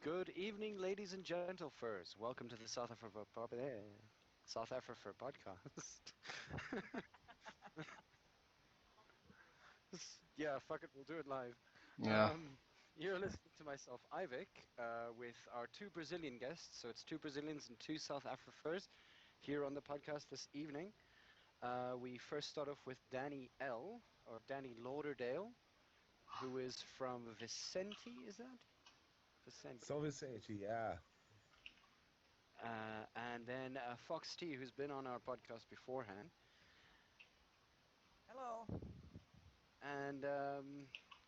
Good evening, ladies and gentlefurs. Welcome to the South-afrifur podcast. Yeah, fuck it, we'll do it live. Yeah. Um, you're listening to myself, Ivik, with our two Brazilian guests. So it's two Brazilians and two South-afrifurs here on the podcast this evening. We first start off with Danny L, or Danny Lauderdale, who is from Vicente, is that? Vicente. São Vicente, yeah. And then FoxT, who's been on our podcast beforehand. Hello. And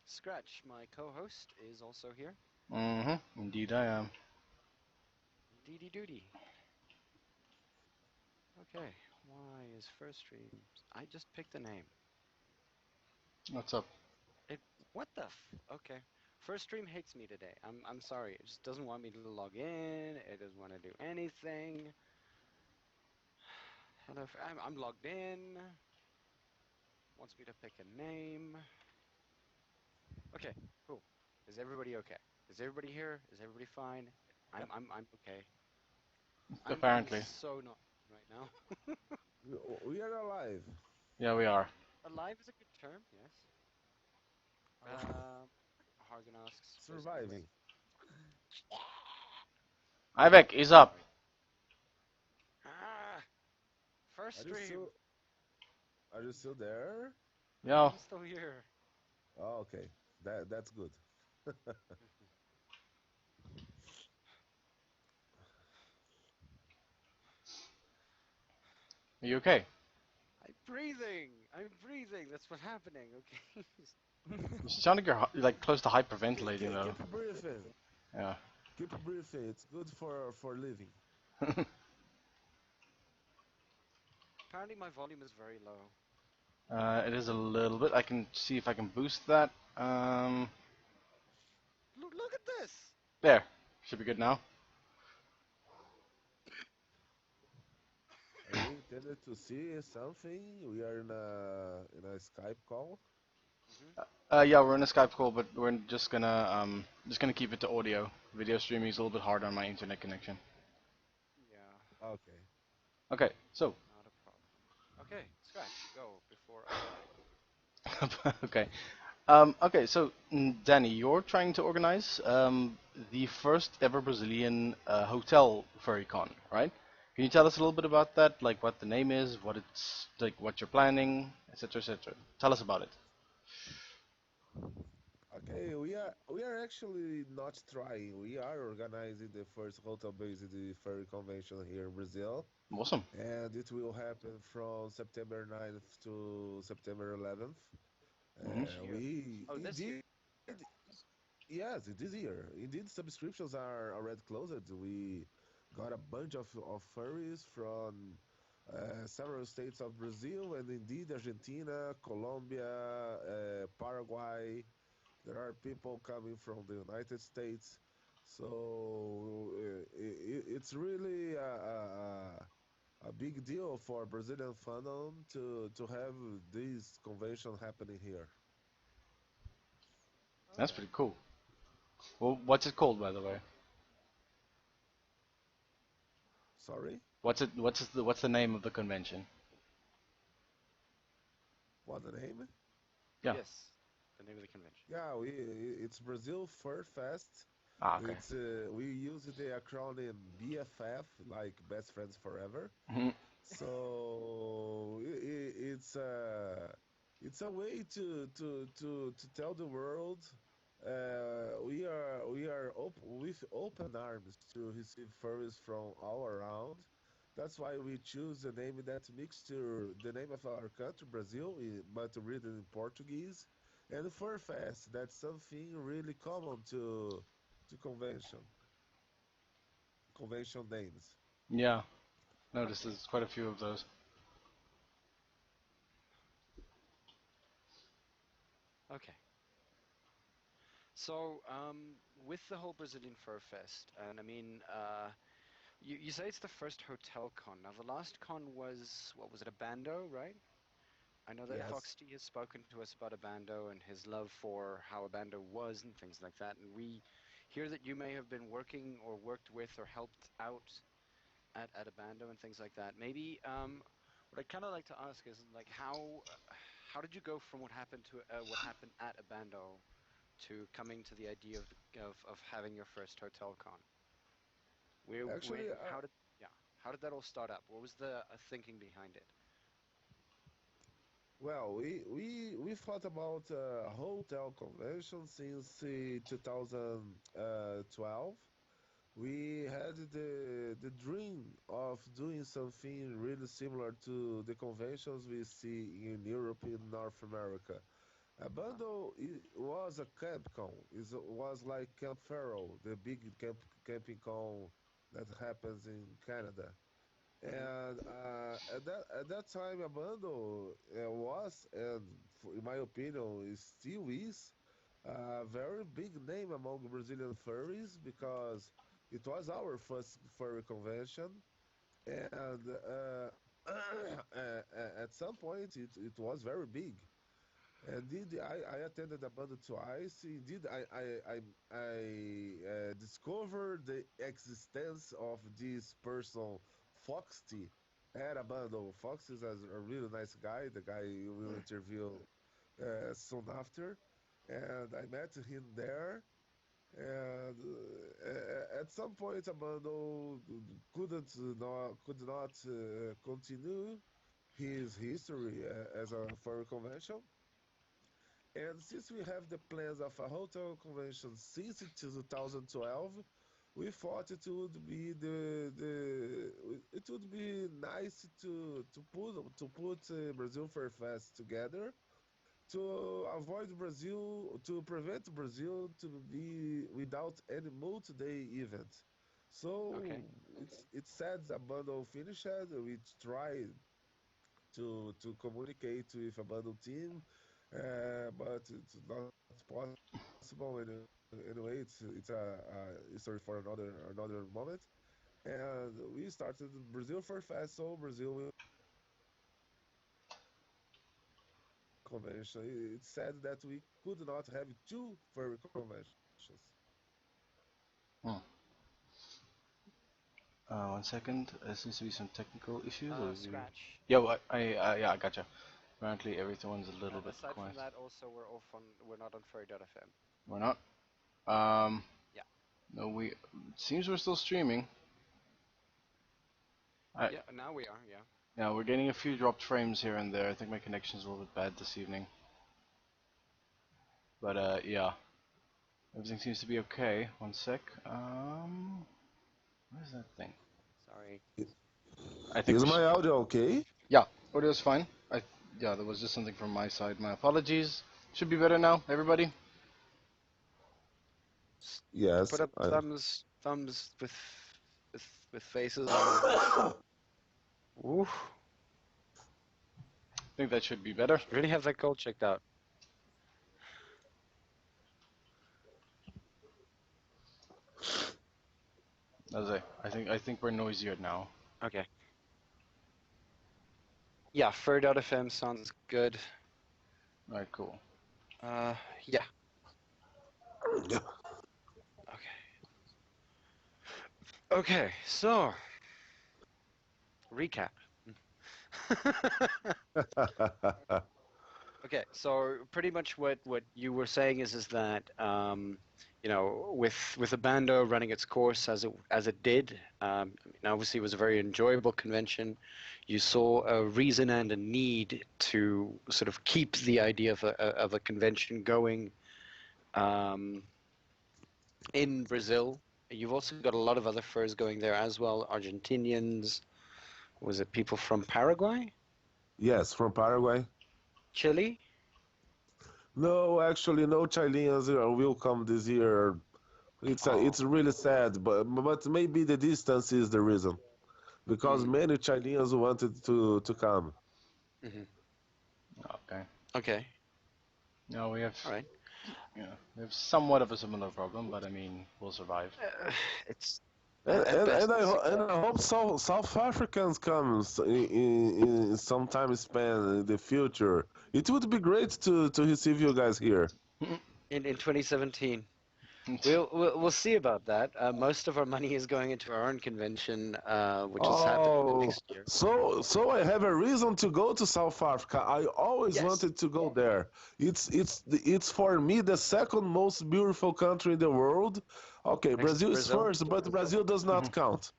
Scratch, my co-host, is also here. Indeed I am. Deedy doody. Okay, why is first stream? I just picked a name. What's up? It. What the? Okay. First stream hates me today. I'm sorry. It just doesn't want me to log in. It doesn't want to do anything. Hello. I'm logged in. Wants me to pick a name. Okay. Cool. Is everybody okay? Is everybody here? Is everybody fine? I'm okay. Apparently. I'm so not right now. We are alive. Yeah, we are. Alive is a good term, yes. Hargan asks. Surviving. Ivek is up. Ah, first Are you stream. still, are you still there? Yeah. I'm still here. Oh, okay. That's good. Are you okay? I'm breathing. I'm breathing. That's what's happening. Okay. You sound like you're like close to hyperventilating though. Keep breathing. Yeah. Keep breathing. It's good for living. Apparently my volume is very low. It is a little bit. I can see if I can boost that. Look at this. There. Should be good now. Are you intended to see something? We are in a Skype call. Yeah, we're in a Skype call, but we're just gonna keep it to audio. Video streaming is a little bit hard on my internet connection. Yeah, Okay. Okay, so not a problem. Okay, Scratch, go before okay. Okay, so Danny, you're trying to organize the first ever Brazilian hotel furry con, right? Can you tell us a little bit about that? Like what the name is, what it's like, what you're planning, etc., etc. Tell us about it. Okay, we are actually not trying. We are organizing the first hotel-based furry convention here in Brazil, Awesome. and it will happen from September 9th to September 11th. Hmm. this year. We Oh, this year. indeed, yes, this year, indeed, subscriptions are already closed. We got a bunch of furries from several states of Brazil, and indeed Argentina, Colombia, Paraguay. There are people coming from the United States, so it's really a big deal for Brazilian fandom to have this convention happening here. That's Okay. pretty cool. Well, what's it called, by the way? Sorry, What's the name of the convention? what the name? Yeah. Yes, the name of the convention. Yeah, it's Brazil Furfest. Ah, okay. It's we use the acronym BFF, like Best Friends Forever. Hmm. So it's a way to tell the world we are with open arms to receive furries from all around. That's why we choose the name that mixture the name of our country, Brazil, but written in Portuguese, and Furfest. That's something really common to convention names. Yeah. Noticed Okay. there's quite a few of those. Okay. So, with the whole Brazilian Fur Fest, and I mean, you say it's the first hotel con. Now, the last con was, what was it, a bando, right? I know that Yes. FoxT has spoken to us about Abando and his love for how Abando was and things like that. And hear that you may have been working or worked with or helped out at a bando and things like that. Maybe what I'd kind of like to ask is like how did you go from what happened at a bando to coming to the idea of having your first hotel con? Where Actually, how did yeah how did that all start up? What was the thinking behind it? well, we thought about hotel convention since 2012. We had the dream of doing something really similar to the conventions we see in Europe and North America. A bundle was a camp con. It was like Camp Faro, the big camping con that happens in Canada. Hmm. And at that time, a bundle was, and in my opinion, it still is, a very big name among Brazilian furries because it was our first furry convention, and at some point it was very big. Indeed, I attended a bundle twice. Indeed, I discovered the existence of this person, FoxT, at a bundle. Fox is a really nice guy, the guy you will interview soon after. And I met him there. And at some point, a bundle could not continue his history as a furry convention. And since we have the plans of a hotel convention since 2012, we thought it would be nice to put Brazil Furfest together to prevent Brazil to be without any multi-day event. So Okay. it's sad the bundle finished. We tried to communicate with a bundle team, but it's not possible. Anyway, it's a history for another moment. And we started Brazil Furfest, so Brazil will convention. It's sad that we could not have two furry conventions. Hmm. 1 second. There seems to be some technical issues. Or we... Scratch. Yo, yeah, I gotcha. Apparently everyone's a little And bit aside from quiet. that, also we're not on furry.fm. We're not. Um, Yeah. no, we. It seems we're still streaming. I, Yeah. Now we are. Yeah. yeah, we're getting a few dropped frames here and there. I think my connection's a little bit bad this evening. But yeah, everything seems to be okay. 1 sec. Where's that thing? Sorry. I think Is we. my audio okay? Yeah, audio's fine. Yeah, there was just something from my side. My apologies. Should be better now, everybody. Yes. Put up thumbs with faces or ooh, I think that should be better. should really have that goal checked out. I think we're noisier now. Okay. Yeah, fur.fm sounds good. All right, cool. Yeah. Okay. Okay, so recap. Okay, so pretty much what you were saying is that with the bando running its course as it did, I mean, obviously it was a very enjoyable convention. You saw a reason and a need to sort of keep the idea of a convention going um, in Brazil. You've also got a lot of other furs going there as well. Argentinians, was it people from Paraguay, Yes, from Paraguay. Chile? No, actually, no Chileans will come this year. Oh. It's really sad, but maybe the distance is the reason because Mm. many Chileans wanted to come. Hmm. Okay. Okay. No, we have All right. we have somewhat of a similar problem, but I mean we'll survive. It's And at and, best and I it's ho- and I acceptable. hope South Africans comes in some time span in the future. It would be great to receive you guys here. In 2017. We'll see about that. Most of our money is going into our own convention, which is happening Oh, next year. so I have a reason to go to South Africa. I always Yes. wanted to go there. It's for me the second most beautiful country in the world. Okay, Next to Brazil is Brazil. first, but Brazil does not count.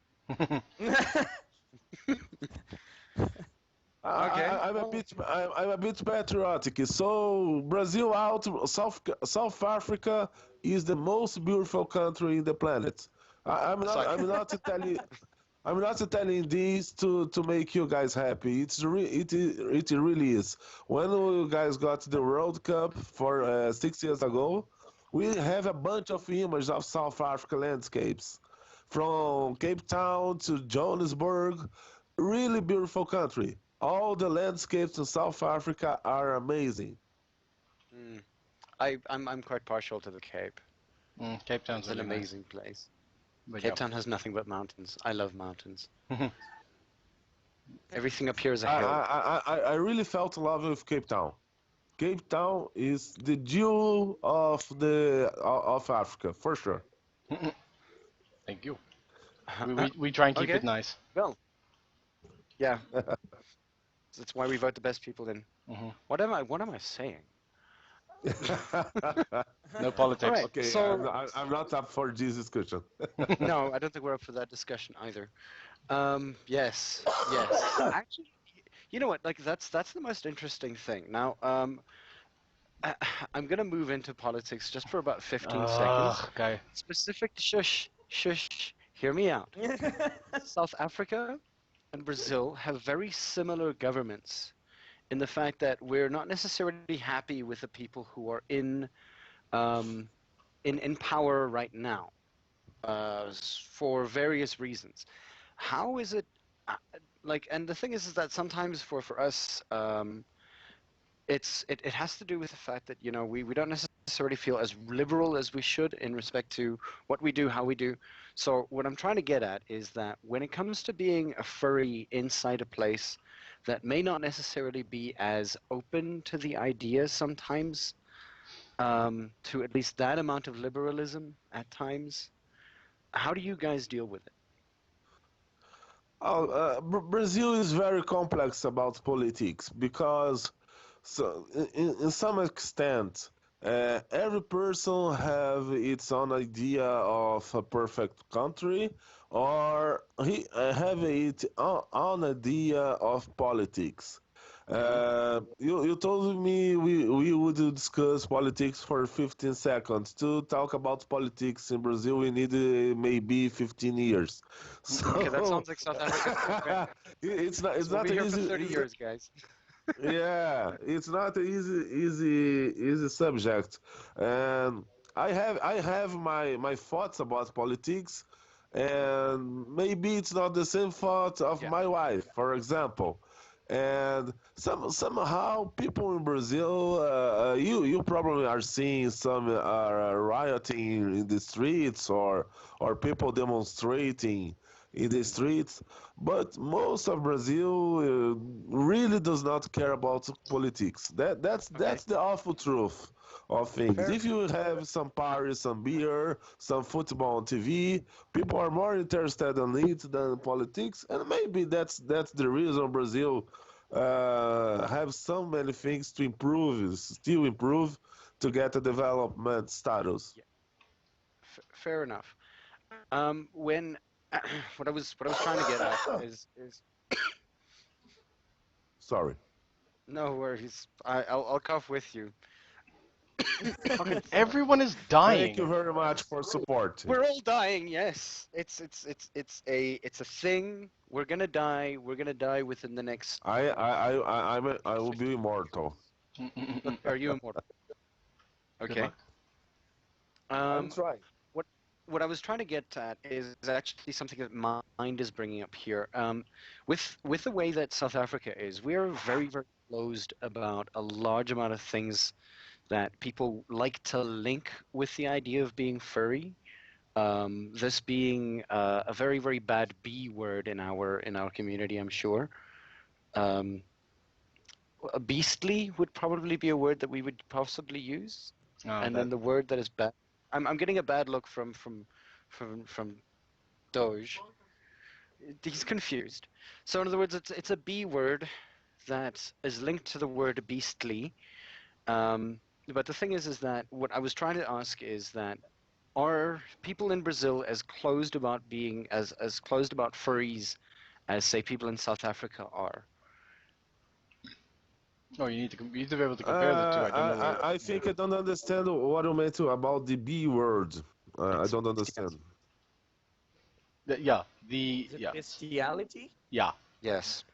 Okay. I'm a bit patriotic. So Brazil out, South Africa is the most beautiful country in the planet. Aside. I'm not telling this to make you guys happy. It really is. When you guys got the World Cup for 6 years ago, we have a bunch of images of South Africa landscapes, from Cape Town to Johannesburg. Really beautiful country. All the landscapes in South Africa are amazing. Mm. I'm quite partial to the Cape. Cape Town's It's an really nice. amazing place. But Cape Town has nothing but mountains. I love mountains. Everything up here is a I, hill. I really felt love with Cape Town. Cape Town is the jewel of Africa for sure. Thank you. We try and keep Okay. it nice. Well, yeah. That's why we vote the best people in. Mhm. What am I saying? No politics. All right. Okay, So I'm not up for this discussion. no, I don't think we're up for that discussion either. Yes, yes. Actually, you know what? Like that's the most interesting thing. Now, I, I'm gonna move into politics just for about 15 seconds. Okay. Specific. Shush. Hear me out. South Africa and Brazil have very similar governments in the fact that we're not necessarily happy with the people who are um, in power right now, for various reasons. How is it uh, like? And the thing is that sometimes for us, it has to do with the fact that we don't necessarily feel as liberal as we should in respect to what we do, how we do. So what I'm trying to get at is that when it comes to being a furry inside a place that may not necessarily be as open to the ideas sometimes, to at least that amount of liberalism at times, how do you guys deal with it? Brazil is very complex about politics because, so in some extent, every person have its own idea of a perfect country, or he have its own idea of politics. Hmm. You told me we would discuss politics for 15 seconds. To talk about politics in Brazil, we need maybe 15 years. Okay, that So sounds like South Africa. Okay, it's so we'll not be here for easy. 30 years, guys. Yeah, it's not an easy subject, and I have my thoughts about politics, and maybe it's not the same thought of Yeah. my wife, for example. And somehow people in Brazil, you probably are seeing some rioting in the streets, or people demonstrating in the Mhm. streets. But most of Brazil really does not care about politics. Okay. That's the awful truth of things. Fair. If you have some parties, some beer, some football on TV, people are more interested in it than politics, and maybe that's the reason Brazil have so many things to improve, still improve, to get a development status. Yeah. Fair enough. When what I was trying to get at is Sorry. no worries. I'll cough with you. Okay. Everyone is Thank you dying. very much for support. We're all dying. Yes. It's a thing. We're gonna die. We're gonna die within the next. I will be immortal. Are you immortal? Good Okay. luck. I'm Um. trying. What what I was trying to get at is actually something that Mind is bringing up here. With the way that South Africa is, we are very closed about a large amount of things that people like to link with the idea of being furry. This being a very bad B word in our community, I'm sure. Um, Beastly would probably be a word that we would possibly use, Oh, and then that the word that is bad. I'm getting a bad look from Doge. He's confused. So in other words, it's a B word that is linked to the word beastly. But the thing is that what I was trying to ask is that are people in Brazil as closed about being as closed about furries as say people in South Africa are? Oh, you need to be able to compare the two. I don't know what. I think I don't understand what you meant about the B word. I It's don't understand. Yeah, Is it yeah, bestiality? yeah. yes,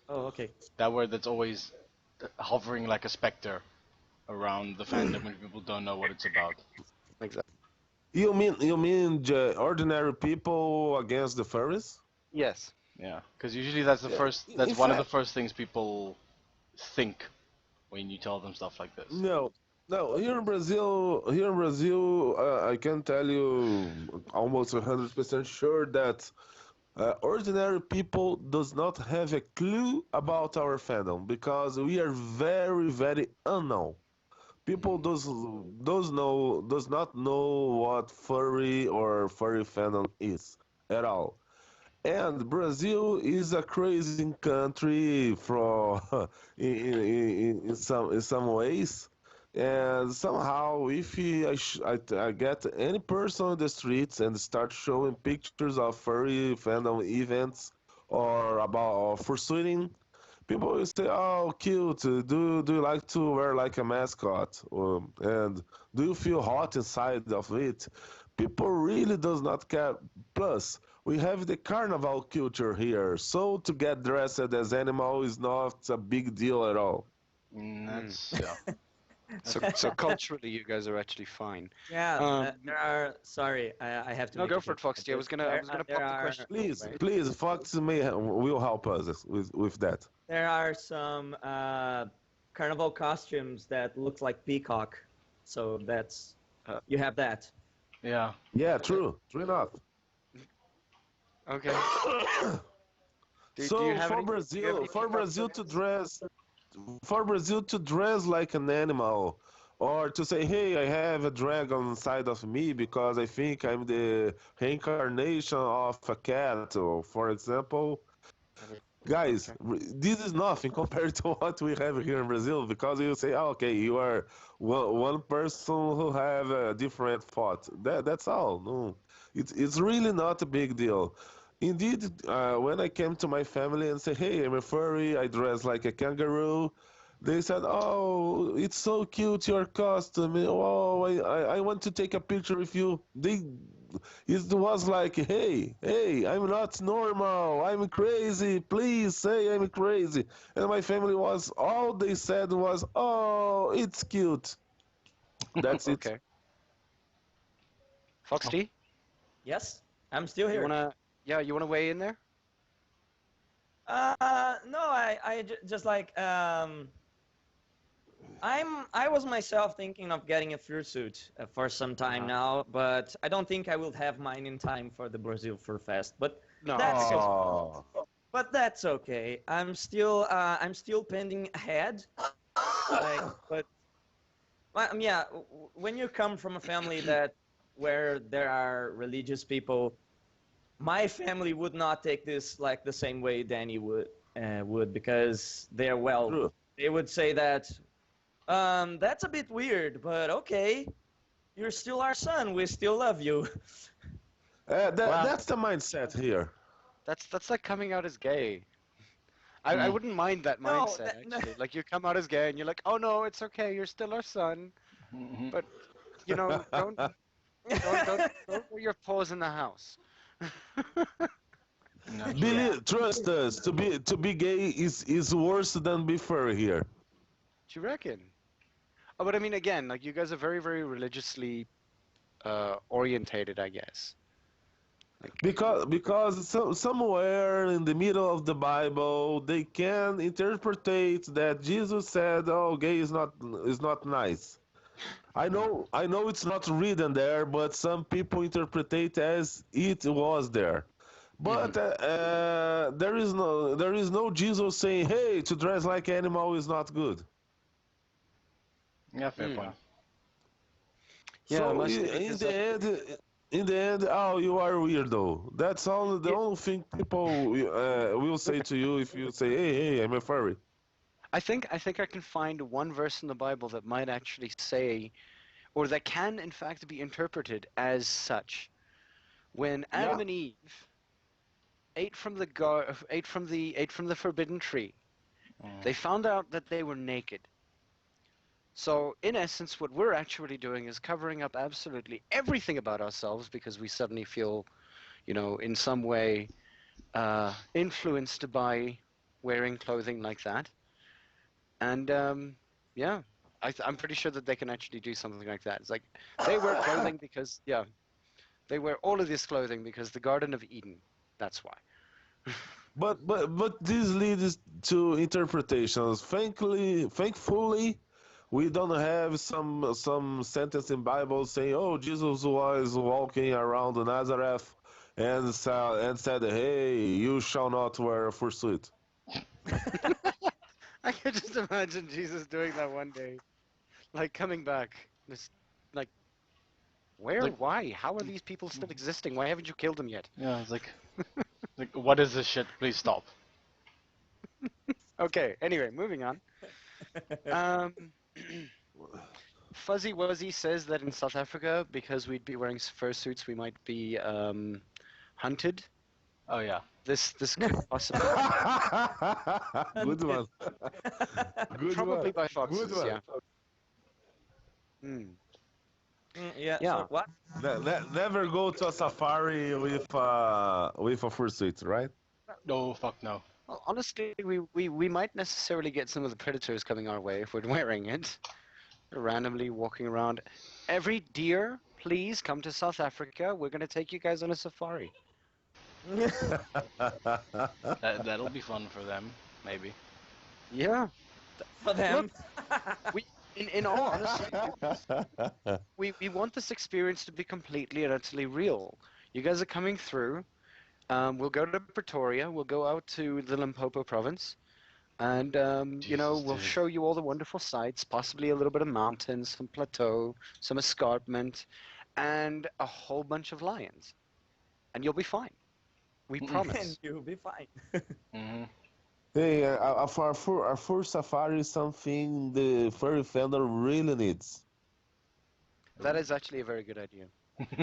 Oh, okay. That word that's always hovering like a specter around the fandom when people don't know what it's about. exactly. You mean the ordinary people against the furries? Yes. Yeah, because usually that's the Yeah. first. In That's one of the fact, first things people think when you tell them stuff like this. no, no. Here in Brazil, I can tell you almost 100% sure that ordinary people does not have a clue about our fandom because we are very, very unknown. People does not know what furry or furry fandom is at all. And Brazil is a crazy country from in some ways. And somehow, if I get any person on the streets and start showing pictures of furry fandom events or about or fursuiting, people will say, "Oh, cute. Do you like to wear like a mascot? And do you feel hot inside of it?" People really does not care. Plus, we have the carnival culture here, so to get dressed as animal is not a big deal at all. Mm. That's yeah. So culturally, you guys are actually fine. Yeah, Um, there are. Sorry, I have to no, make go a for it, joke Foxy. about this. I was gonna There pop the are question your Please, way. please, Fox will help us with that. there are some carnival costumes that look like peacock, so that's Uh, you have that. Yeah. Yeah, true enough. okay. Do you So have for any? Do you have Brazil, any for peacock Brazil to stories? dress for Brazil to dress like an animal, or to say, "Hey, I have a dragon inside of me because I think I'm the reincarnation of a cat," or for example, guys, Okay. this is nothing compared to what we have here in Brazil because you say, oh, "Okay, you are one person who have a different thought." That's all. No, it's really not a big deal. Indeed, when I came to my family and say, "Hey, I'm a furry. I dress like a kangaroo," they said, "Oh, it's so cute your costume. Oh, I want to take a picture with you." It was like, hey, I'm not normal. I'm crazy. Please say I'm crazy. And my family was, all they said was, "Oh, it's cute." That's it. Okay. Fox T, Yes, I'm still you here. wanna? Yeah, you wanna weigh in there? No, just like I was myself thinking of getting a fursuit for some time Uh-huh. now, but I don't think I will have mine in time for the Brazil Furfest. But No, that's I guess. Oh, that's okay. I'm still pending ahead. Like, but yeah, when you come from a family that where there are religious people, my family would not take this like the same way Danny would because they're well. true. They would say that that's a bit weird, but okay, you're still our son. We still love you. Wow, That's the mindset here. that's like coming out as gay. I Mm. wouldn't mind that No, mindset actually. Like you come out as gay and you're like, oh no, it's okay, you're still our son. Mhm. But you know, don't put your paws in the house. Not true. yeah. Believe, trust us. To be gay is worse than be furry here. Do you reckon? Oh, but I mean, again, like you guys are very, very religiously orientated, I guess. Like, Because somewhere in the middle of the Bible they can interpret that Jesus said, "Oh, gay is not nice." I know it's not written there, but some people interpret it as it was there. Hmm. But there is no Jesus saying, "Hey, to dress like animal is not good." Yeah, fair mm. point. Yeah, So mostly because in the end, oh, you are weirdo. That's all. The yeah, only thing people will say to you if you say, "Hey, I'm a furry." I think I can find one verse in the Bible that might actually say, or that can in fact be interpreted as such. When Yeah. Adam and Eve ate from the forbidden tree, Mm. they found out that they were naked. So in essence, what we're actually doing is covering up absolutely everything about ourselves because we suddenly feel, in some way influenced by wearing clothing like that. And yeah, I'm pretty sure that they can actually do something like that. It's like they wear clothing because, yeah, they wear all of this clothing because the Garden of Eden. That's why. But this leads to interpretations. Thankfully, we don't have some sentence in Bible saying, "Oh, Jesus was walking around Nazareth and said, 'Hey, you shall not wear a fursuit.'" I can just imagine Jesus doing that one day, like coming back, just like, where, Like, why, how are these people still existing? Why haven't you killed them yet? yeah, it's like, what is this shit? Please stop. Okay, anyway, moving on. Um, Fuzzy Wuzzy says that in South Africa, because we'd be wearing fursuits, we might be hunted. Oh yeah. This could possibly, Good one. Good one. probably by Good foxes, one. yeah. Hmm. Yeah. Yeah. So what? Never go to a safari with a fursuit, right? No, fuck no. Well, honestly, we might necessarily get some of the predators coming our way if we're wearing it. Randomly walking around. Every deer, please come to South Africa. We're going to take you guys on a safari. That'll be fun for them, maybe. Yeah. For them. We, in all honesty, we want this experience to be completely and utterly real. You guys are coming through. We'll go to Pretoria. We'll go out to the Limpopo province. And, Jesus, we'll dude. show you all the wonderful sights, possibly a little bit of mountains, some plateau, some escarpment, and a whole bunch of lions. And you'll be fine. We Mm-mm. promise. And you'll be fine. Mm-hmm. Hey, a fur safari is something the furry fandom really needs. That is actually a very good idea.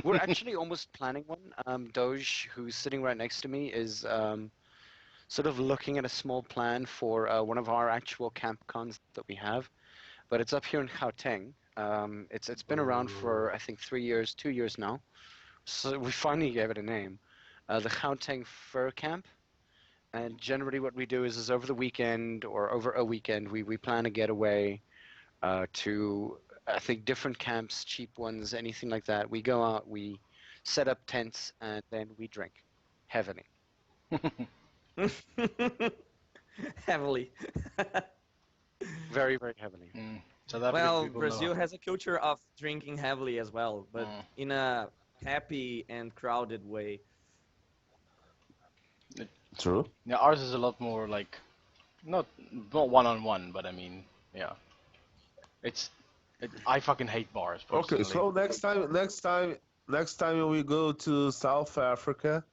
We're actually almost planning one. Doge, who's sitting right next to me, is sort of looking at a small plan for one of our actual camp cons that we have, but it's up here in Gauteng. It's been around for I think 3 years, 2 years now. So we finally gave it a name, the Gauteng Fur Camp. And generally, what we do is over the weekend or over a weekend, we plan a getaway to I think different camps, cheap ones, anything like that. We go out, we set up tents, and then we drink heavily. Heavily. Very, very heavily. Mm. South African Well, people Brazil know. has a culture of drinking heavily as well, but Mm. in a happy and crowded way. True. Yeah, ours is a lot more like, not one-on-one, but I mean, yeah. It's, I fucking hate bars personally. Okay, so next time we go to South Africa,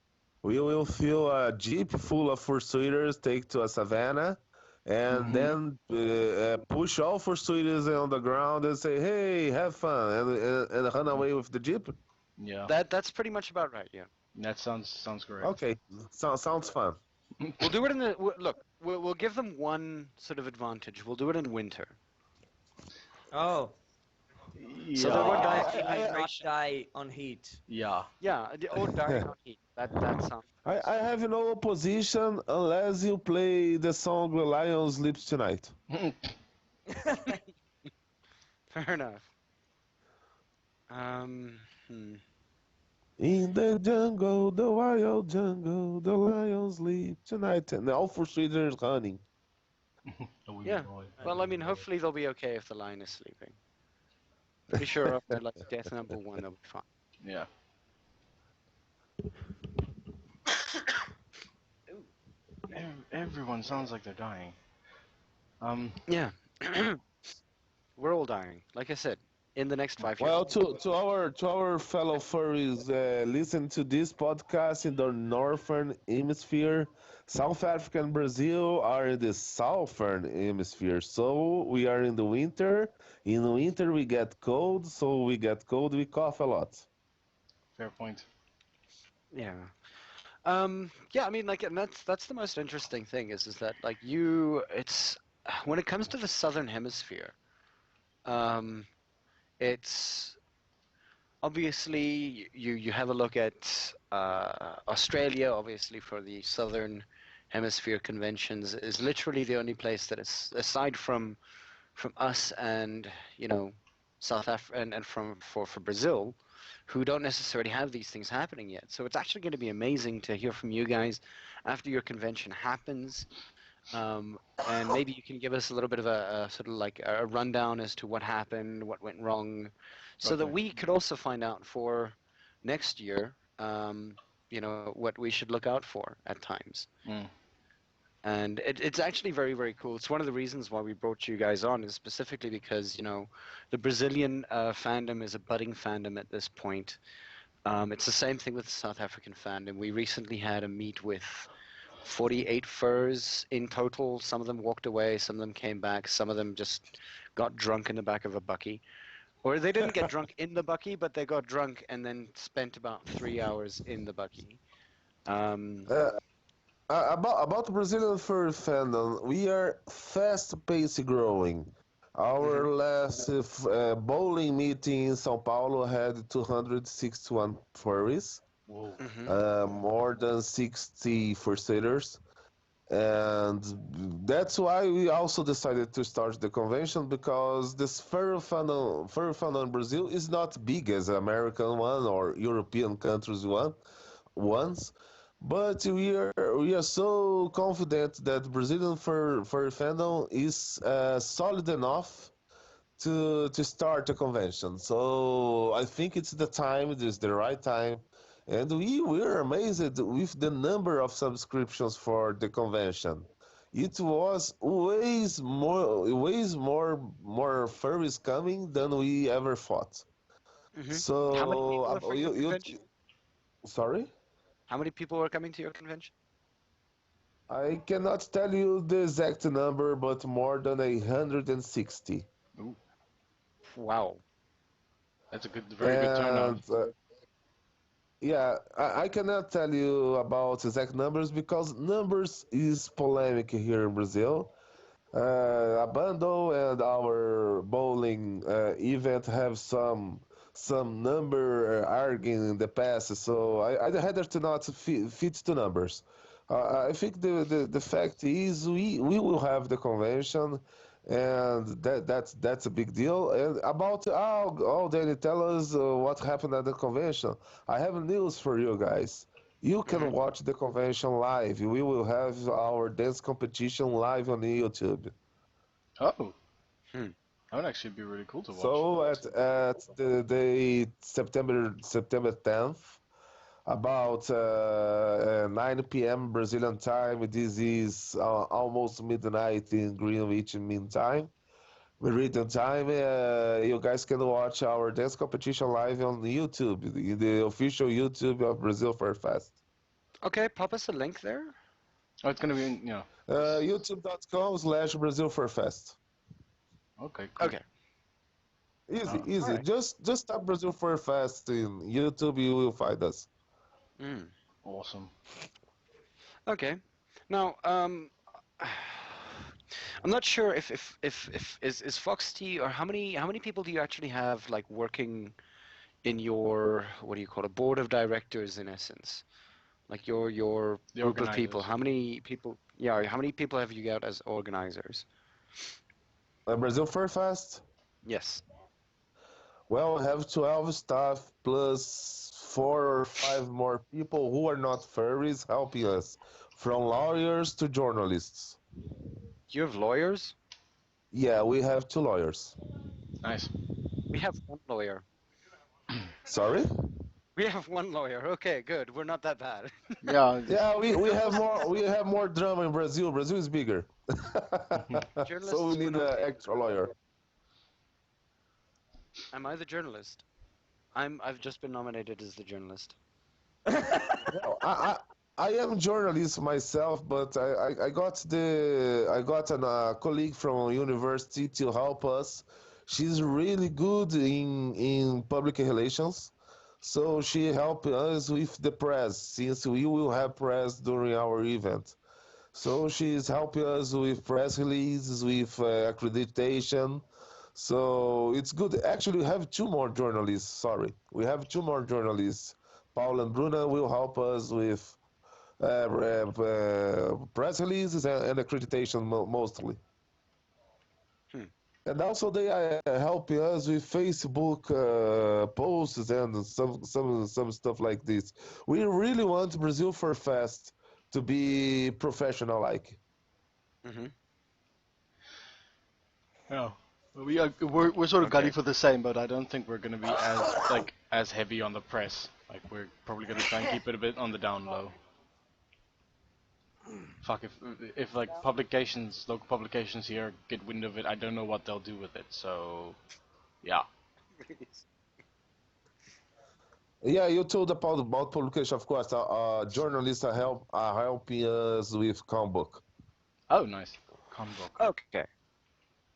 we will fill a jeep full of fursuiters, take to a savannah, and then push all fursuiters on the ground and say, "Hey, have fun," and run away with the jeep. Yeah, That's pretty much about right. Yeah. that sounds great. Okay, sounds fun. We'll do it in the look. We'll give them one sort of advantage. We'll do it in winter, Oh, so they won't die of you might not dehydration. die on heat. Yeah. Yeah, or die on heat. That sounds. I have no opposition unless you play the song "Lion Sleeps Tonight." Fair enough. Hmm. In the jungle, the wild jungle, the lions sleep tonight, and all fursuiters running. Yeah. Well, I mean, hopefully they'll be okay if the lion is sleeping. Pretty sure after like death number 1, they'll be fine. Yeah. Everyone sounds like they're dying. Yeah. We're all dying. Like I said, in the next 5 years. Well, to our fellow furries, listen to this podcast in the northern hemisphere. South Africa and Brazil are in the southern hemisphere, so we are in the winter. In winter we get cold, so we get cold, we cough a lot. Fair point. Yeah. Yeah, I mean, like, and that's the most interesting thing is that like it's when it comes to the southern hemisphere, um, it's obviously you have a look at Australia, obviously for the southern hemisphere conventions is literally the only place that is aside from us and South Africa and for Brazil, who don't necessarily have these things happening yet. So it's actually going to be amazing to hear from you guys after your convention happens. And maybe you can give us a little bit of a sort of like a rundown as to what happened, what went wrong, so that Okay. we could also find out for next year, what we should look out for at times. Mm. And it's actually very, very cool. It's one of the reasons why we brought you guys on is specifically because, the Brazilian fandom is a budding fandom at this point. It's the same thing with the South African fandom. We recently had a meet with 48 furs in total. Some of them walked away, some of them came back, some of them just got drunk in the back of a bucky. Or they didn't get drunk in the bucky, but they got drunk and then spent about 3 hours in the bucky. Uh, about Brazilian fur fandom, we are fast-paced growing. Our last bowling meeting in São Paulo had 261 furries, Whoa. more than 60 first-aiders. And that's why we also decided to start the convention, because this fur fandom in Brazil is not big as American one or European countries ones, but we are so confident that Brazilian fur fandom is solid enough to start a convention. So I think it's the time, it is the right time, and we were amazed with the number of subscriptions for the convention. It was more furries coming than we ever thought. How many people So are for your convention? sorry, How many people are coming to your convention? I cannot tell you the exact number, but more than 160. Ooh, Wow. that's a very good turnout. And yeah, I cannot tell you about exact numbers because numbers is polemic here in Brazil. A bundle and our bowling event have some number arguing in the past, so I'd rather to not fit to numbers. I think the fact is we will have the convention, and that's a big deal. And about Danny, tell us what happened at the convention. I have news for you guys. You can watch the convention live. We will have our dance competition live on YouTube. Oh, Hmm. that would actually be really cool to watch. So at the day September 10th, about 9 p.m. Brazilian time. This is almost midnight in Greenwich Mean Time. Written time. You guys can watch our dance competition live on YouTube, the official YouTube of Brazil Furfest. Okay, pop us a link there. Oh, it's gonna be, YouTube.com/Brazil Furfest. Okay, cool. Okay. Easy. Alright. Just type Brazil Furfest in YouTube, you will find us. Mm. Awesome. Okay. Now, I'm not sure if is FoxT or how many people do you actually have like working in your what do you call it, board of directors in essence? Like your The group of people. organizers. How many people? Yeah, how many people have you got as organizers? Brazil Furfest. Yes. Well, I have 12 staff plus 4 or 5 more people who are not furries helping us, from lawyers to journalists. You have lawyers? Yeah, we have 2 lawyers. Nice. We have one lawyer. Sorry? We have one lawyer. Okay, good. We're not that bad. Yeah. Yeah, we have more drama in Brazil. Brazil is bigger. So we Journalists need were not an extra lawyer. Am I the journalist? I've just been nominated as the journalist. Well, I am journalist myself, but I got a colleague from university to help us. She's really good in public relations, so she helped us with the press since we will have press during our event. So she's helping us with press releases, with accreditation. So it's good. Actually, we have two more journalists. Sorry, we have two more journalists. Paul and Bruna will help us with press releases and accreditation mostly. Hmm. And also they are helping us with Facebook posts and some stuff like this. We really want Brazil Furfest to be professional like. Mm-hmm. Yeah. We're sort of gunning Okay. for the same, but I don't think we're gonna be as heavy on the press. Like we're probably gonna try and keep it a bit on the down low. Fuck if like local publications here get wind of it, I don't know what they'll do with it. So yeah. Yeah, you told about publication, of course. Journalists are helping us with Combook. Oh, nice. Convoke. Okay.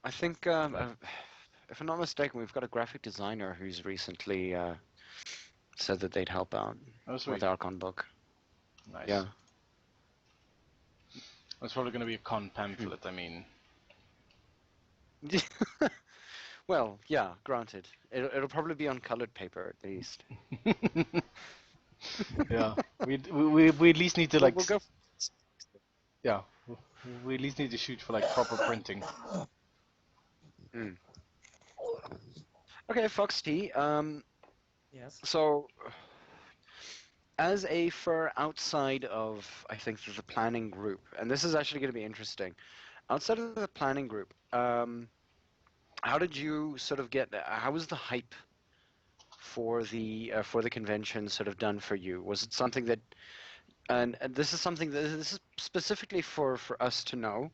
I think, if I'm not mistaken, we've got a graphic designer who's recently said that they'd help out Oh, sweet. with our con book. Nice. Yeah. It's probably gonna be a con pamphlet. I mean, Well, yeah, granted. It'll probably be on colored paper at least. yeah. We at least need to like We'll go. yeah. We at least need to shoot for like proper printing. Mm. Okay, FoxT. Yes. So, as a fur outside of, I think, the planning group, and this is actually going to be interesting. Outside of the planning group, how did you sort of get? How was the hype for the convention sort of done for you? Was it something that, and this is something that this is specifically for us to know,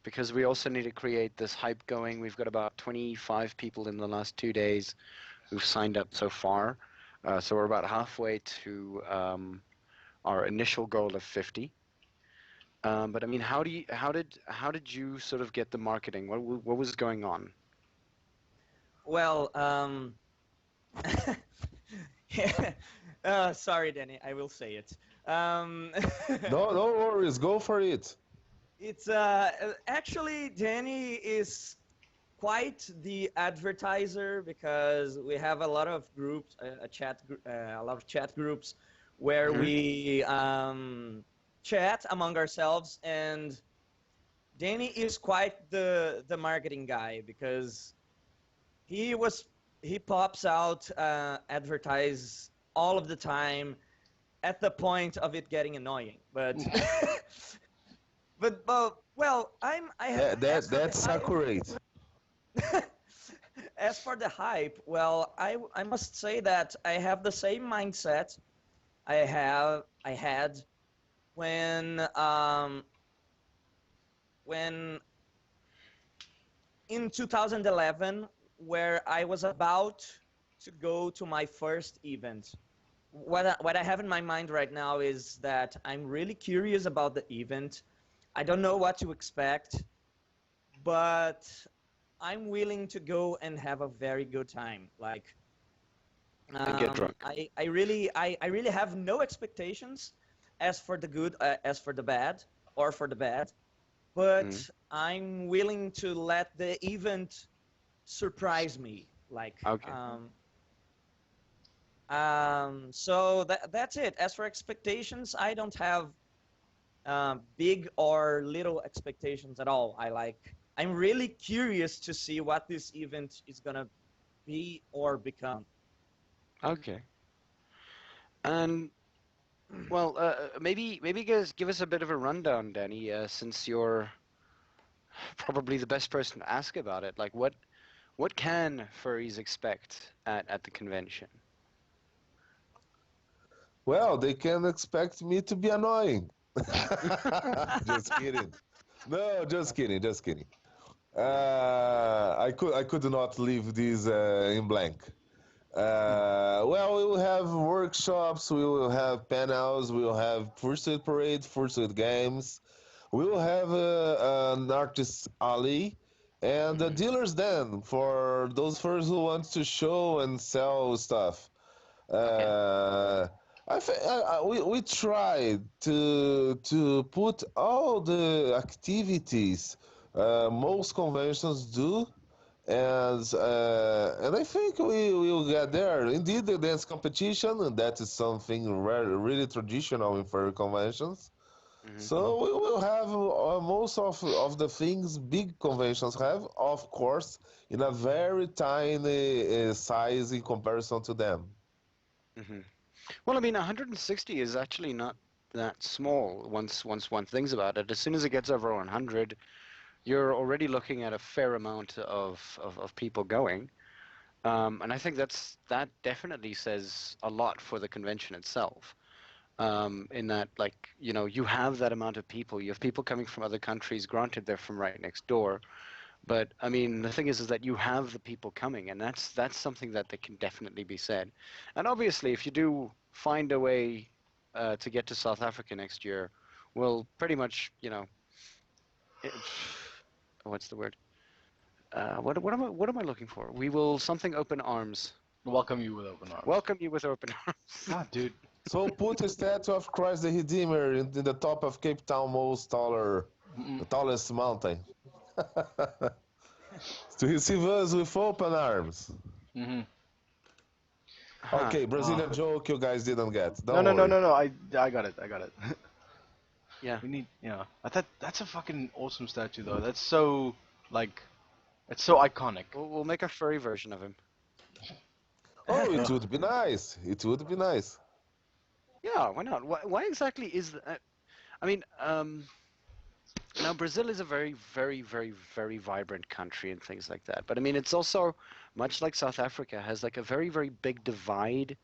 because we also need to create this hype going. We've got about 25 people in the last 2 days who've signed up so far, so we're about halfway to our initial goal of 50. But I mean, how did you sort of get the marketing? What was going on? Well, sorry, Danny, I will say it. No worries, go for it. It's actually Danny is quite the advertiser because we have a lot of groups, a lot of chat groups where Mhm. we chat among ourselves, and Danny is quite the marketing guy because he pops out advertise all of the time at the point of it getting annoying, but but well, I have That's accurate. as for the hype, well, I must say that I have the same mindset I had when when in 2011, where I was about to go to my first event. What I have in my mind right now is that I'm really curious about the event. I don't know what to expect, but I'm willing to go and have a very good time. Like, And get drunk. I really have no expectations as for the good, as for the bad, or for the bad, but Mhm. I'm willing to let the event surprise me. Like, Okay. so that's it. As for expectations, I don't have big or little expectations at all. I'm really curious to see what this event is gonna be or become. Okay. And well, maybe give us a bit of a rundown, Danny, since you're probably the best person to ask about it. Like, what can furries expect at the convention? Well, they can expect me to be annoying. Just kidding. No, just kidding, just kidding. I could not leave this in blank. Well, we will have workshops, we will have panels, we will have Pursuit Parade, Pursuit Games, we will have an artist alley, and a dealer's den for those first who want to show and sell stuff. Okay. Uh, we tried to put all the activities most conventions do, and I think we will get there. Indeed, the dance competition, and that is something really traditional in furry conventions. Hmm. So we will have most of the things big conventions have, of course, in a very tiny size in comparison to them. Hmm. Well, I mean, 160 is actually not that small once one thinks about it. As soon as it gets over 100, you're already looking at a fair amount of people going. And I think that definitely says a lot for the convention itself. In that, like, you have that amount of people. You have people coming from other countries. Granted, they're from right next door, but I mean, the thing is that you have the people coming, and that's something that can definitely be said. And obviously, if you do find a way to get to South Africa next year, well, pretty much, it, what's the word? What am I looking for? We will something open arms. Welcome you with open arms. Welcome you with open arms. God, dude. So put a statue of Christ the Redeemer in the top of Cape Town the tallest mountain, to receive us with open arms. Mm-hmm. Huh. Okay, Brazilian joke you guys didn't get. No, Don't no, no, worry. no, no. I got it. I got it. Yeah. We need, I thought that's a fucking awesome statue though. That's so like, it's so iconic. We'll make a furry version of him. Oh, it would be nice. It would be nice. Yeah, why not? Why exactly is that? I mean, now Brazil is a very, very, very, very vibrant country and things like that. But I mean, it's also much like South Africa has like a very, very big divide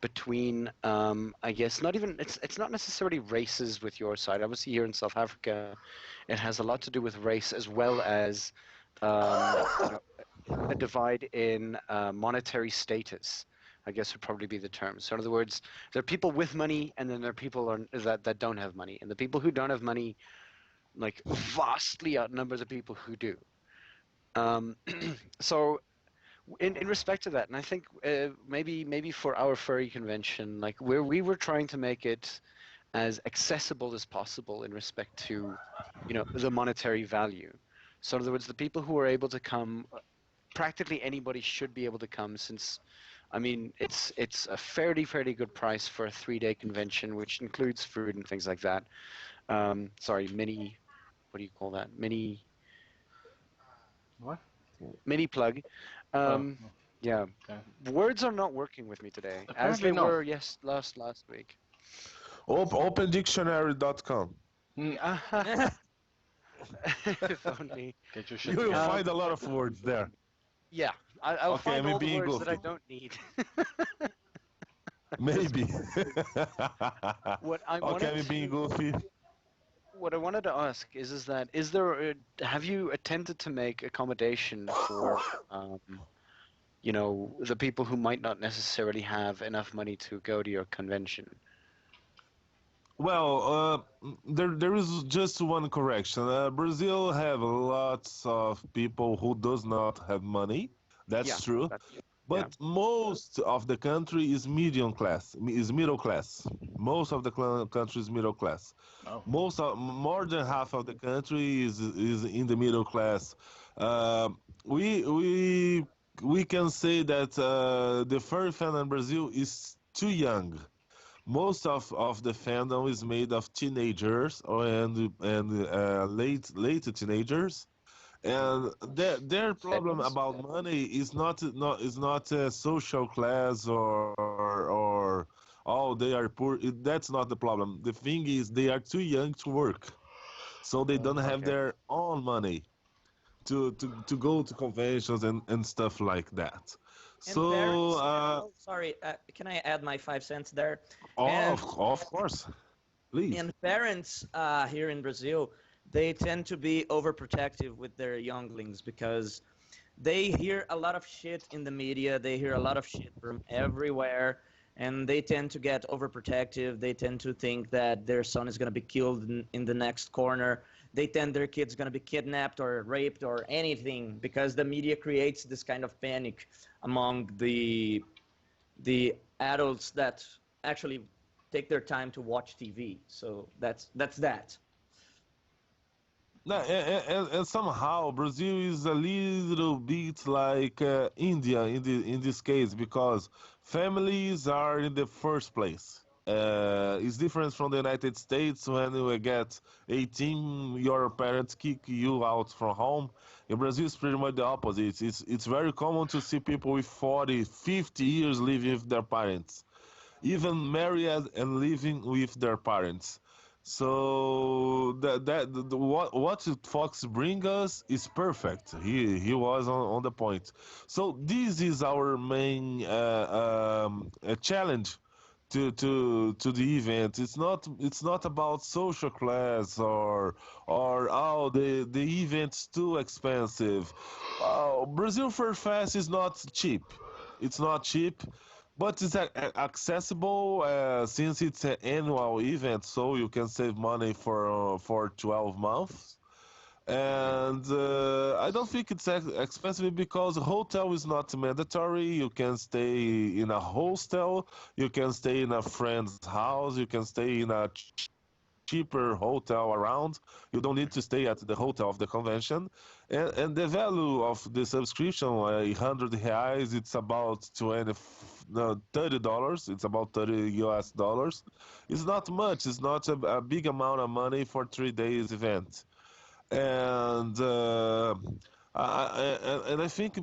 between, I guess, not even it's not necessarily races with your side. Obviously, here in South Africa, it has a lot to do with race as well as, you know, a divide in monetary status. I guess would probably be the term. So in other words, there are people with money, and then there are people that don't have money, and the people who don't have money like vastly outnumber the people who do. Um, so in respect to that, and I think maybe for our furry convention, like where we were trying to make it as accessible as possible in respect to, the monetary value. So in other words, the people who are able to come, practically anybody should be able to come, since I mean it's a fairly good price for a 3-day convention, which includes food and things like that. Sorry, mini. What do you call that? What? Mini plug. Oh, Um, yeah, okay. words are not working with me today, as Apparently they not. were last week. OpenDictionary.com. If only. Get your You shit will together. find a lot of words there. Yeah, I'll Okay, find me all the being words that I goofy. don't need. Maybe. What I Okay, wanted me being to, goofy. what I wanted to ask is that have you attempted to make accommodation for the people who might not necessarily have enough money to go to your convention? Well, there is just one correction. Brazil have lots of people who does not have money. Yeah, That's true. yeah. But most of the country is medium class, is middle class. Most of the country is middle class. Oh. More than half of the country is in the middle class. Uh, we we we can say that the furry fandom in Brazil is too young. Most of the fandom is made of teenagers and late teenagers, and their problem Millennials? about money is not a social class or oh they are poor. That's not the problem. The thing is they are too young to work, so they don't have Okay. their own money to go to conventions and stuff like that. And So parents, oh, sorry, can I add my 5 cents there? oh, And of course, please. and parents here in Brazil, they tend to be overprotective with their younglings because they hear a lot of shit in the media. They hear a lot of shit from everywhere, and they tend to get overprotective. They tend to think that their son is going to be killed in the next corner. They tend their kid's going to be kidnapped or raped or anything because the media creates this kind of panic among the adults that actually take their time to watch TV. So that's that. No, and somehow Brazil is a little bit like India in this case because families are in the first place. It's different from the United States when you get 18, your parents kick you out from home. In Brazil, it's pretty much the opposite. It's very common to see people with 40, 50 years living with their parents, even married and living with their parents. So what Fox bring us is perfect. He was on the point. So this is our main challenge to the event. It's not about social class or oh the event's too expensive. Brazil Furfest is not cheap. It's not cheap, but it's accessible since it's an annual event, so you can save money for 12 months. And I don't think it's expensive because hotel is not mandatory. You can stay in a hostel, you can stay in a friend's house, you can stay in a cheaper hotel around. You don't need to stay at the hotel of the convention. And the value of the subscription, 100 reais, it's about 20, no, $30. It's about 30 US dollars. It's not much. It's not a big amount of money for 3 days event. And I think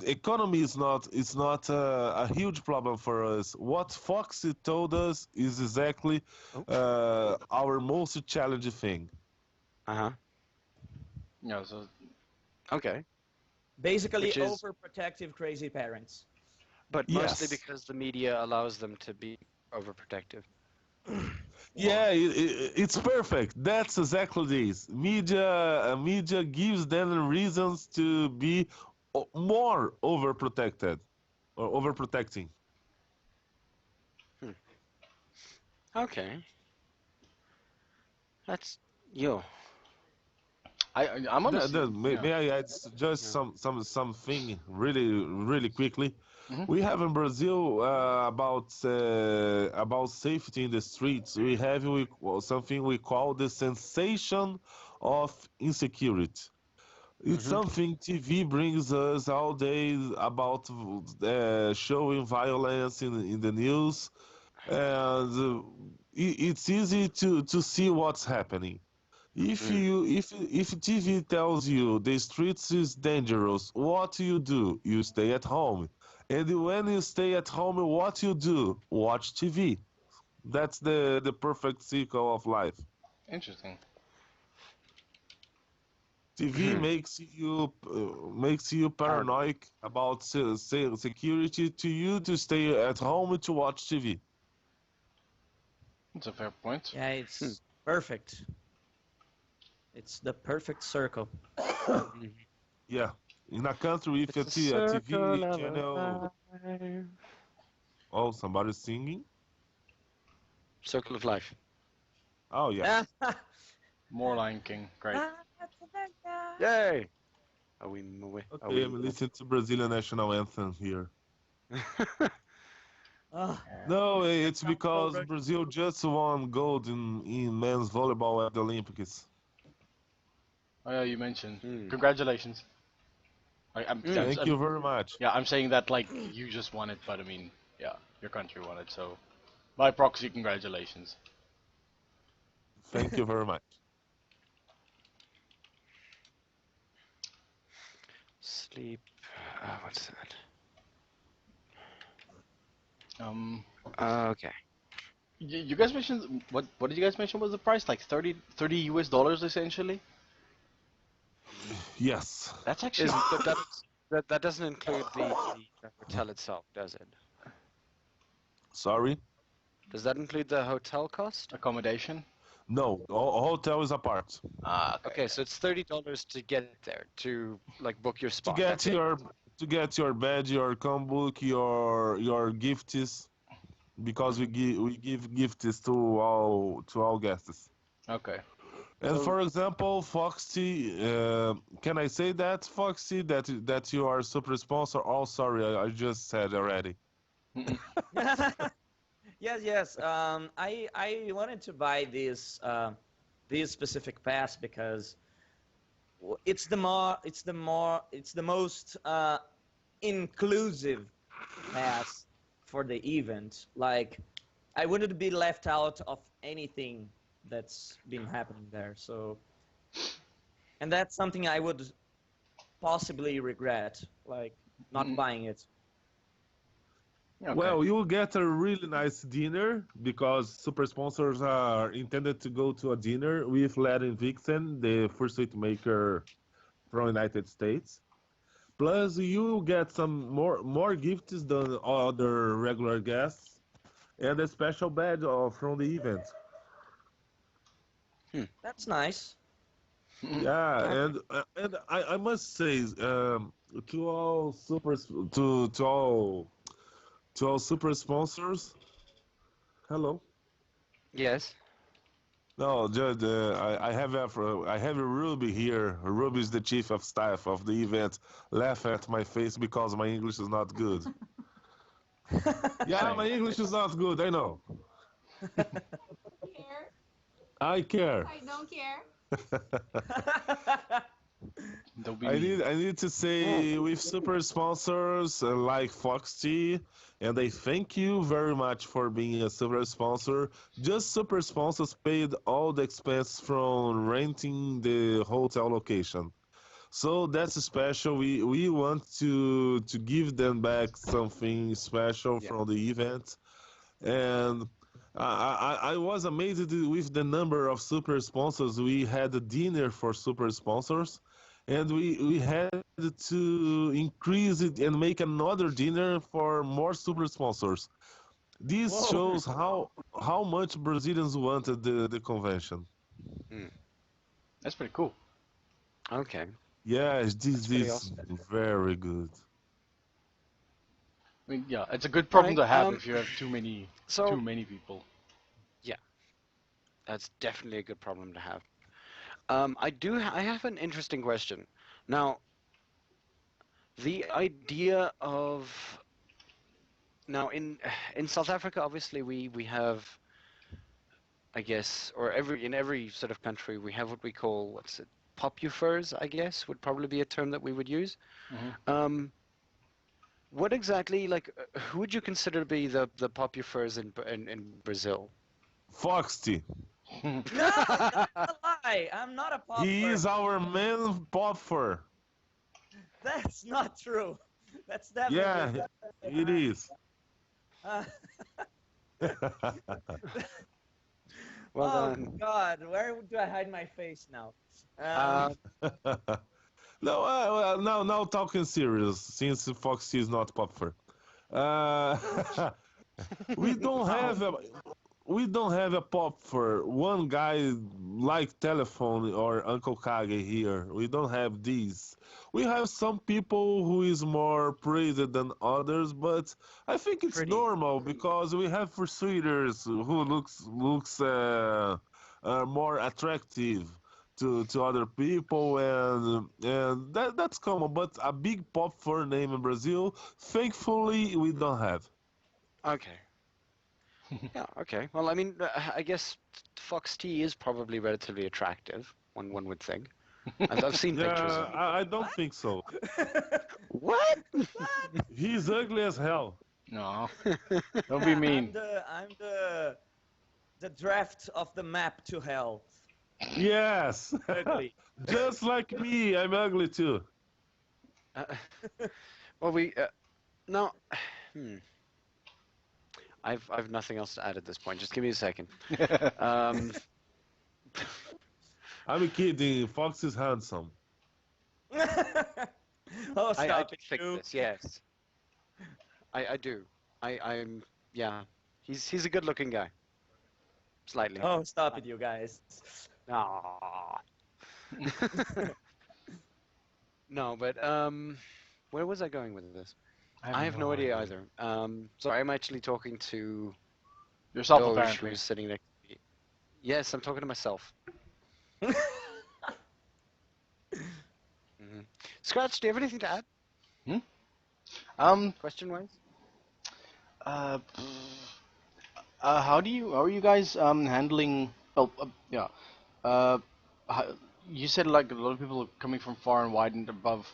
economy is not a huge problem for us. What Fox told us is exactly our most challenging thing. Uh-huh. Yeah, so Okay. Basically, Which is, overprotective, crazy parents. but mostly Yes. because the media allows them to be overprotective. Yeah, it's perfect. That's exactly this. Media gives them reasons to be more overprotected or overprotecting. Hmm. Okay. That's yo. I'm honestly, May, yeah. may I add just Yeah. something really quickly? Hmm. We have in Brazil about safety in the streets. We have something we call the sensation of insecurity. It's Mm-hmm. something TV brings us all day about showing violence in the news, and it's easy to see what's happening. Mm. If TV tells you the streets is dangerous, what do? You stay at home. And when you stay at home, what you do? Watch TV. That's the perfect cycle of life. Interesting. TV makes you Paranoid. paranoid about security to you to stay at home to watch TV. That's a fair point. Yeah, Hmm. it's perfect. It's the perfect circle. Mhm. Yeah, in a country with It's a a circle TV of channel. life. Oh, somebody's singing. Circle of life. Oh yeah. More Lion King. Great. Yay! Are we moving? Are Okay, I'm listening to Brazilian national anthem here. Ah, No, it's sounds so because Russian. Brazil just won gold in men's volleyball at the Olympics. Oh yeah, you mentioned. Hmm. Congratulations. Mm. Thank you very much. Yeah, I'm saying that like you just won it, but I mean, yeah, your country won it, so by proxy, congratulations. Thank you very much. Sleep. What's that? Um, Okay. you guys mentioned what did you guys mention was the price? Like 30 US dollars essentially? Yes. That's actually But that doesn't include the hotel itself, does it? Sorry. Does that include the hotel cost? accommodation. No, hotel is apart. Ah, okay. Okay, so it's $30 to get there to like book your To spot. get That's it. your badge, your combook, your gifts, because we give gifts to all guests. Okay. And So for example, FoxT, can I say that FoxT that you are super sponsor? Oh, sorry, I just said already. Yes, yes. I wanted to buy this specific pass because it's the most inclusive pass for the event. Like, I wouldn't be left out of anything that's been happening there. So, and that's something I would possibly regret, like not buying it. okay. Well, you will get a really nice dinner because super sponsors are intended to go to a dinner with Latin Vixen, the fursuit maker from United States. Plus, you will get some more gifts than other regular guests and a special badge from the event. That's nice. Yeah, Okay. and I must say to all to all super sponsors, hello. Yes. No, just I have a Ruby here. Ruby is the chief of staff of the event. Laugh at my face because my English is not good. Yeah, Same. my English is not good. I know. Care. I care. I don't care. Don't be I mean. need to say with super sponsors like FoxT, and I thank you very much for being a super sponsor. Just super sponsors paid all the expense from renting the hotel location. So that's special. We want to give them back something special Yeah. from the event, and I was amazed with the number of super sponsors. We had a dinner for super sponsors, and we had to increase it and make another dinner for more super sponsors. This Whoa. shows how much Brazilians wanted the convention. Mm. That's pretty cool. Okay. Yes, That's this pretty is awesome. very good. I mean, yeah, it's a good All problem right. to have if you have too So many people. yeah, that's definitely a good problem to have. I have an interesting question. Now, the idea of now in South Africa, obviously we have, I guess, or in every sort of country we have what we call what's it, popufurs, I guess, would probably be a term that we would use. Hmm. Um, what exactly, like, who would you consider to be the popufurs in Brazil? Foxty, No, that's a lie. I'm not a he popper. is our main popper. That's not true. That's definitely Yeah, it is. uh, Well oh done. God, where do I hide my face now? Uh, No, now talking serious, since Foxy is not popper. Uh, we don't Wow. have a we don't have a pop for one guy like Telephone or Uncle Kage here. We don't have these. We have some people who is more praised than others, but I think it's pretty. normal because we have pursuiters who looks more attractive to other people, and that's common. But a big pop for name in Brazil, thankfully, we don't have. Okay. Yeah. Okay. Well, I mean, I guess Fox T is probably relatively attractive. One would think. I've seen pictures Yeah, of him. I don't think so. What? He's ugly as hell. No, don't be mean. I'm the draft of the map to hell. Yes, Ugly. just like me, I'm ugly too. Uh, well, we no. Hmm. I've nothing else to add at this point. Just give me a second. Um, I'm kidding. Fox is handsome. Oh, I stop do it, think you. this. Yes, I do. I'm yeah. He's a good-looking guy. Slightly. Oh, stop it, you guys. Ah. No, but where was I going with this? I I have have no no idea idea. either. Sorry, I'm actually talking to Yourself, Doge, apparently. who's sitting next to me. Yes, I'm talking to myself. Scratch, do you have anything to add, Hmm? Um. question-wise? Uh. How are you guys handling? Oh, yeah. Uh, how, you said like a lot of people are coming from far and wide and above,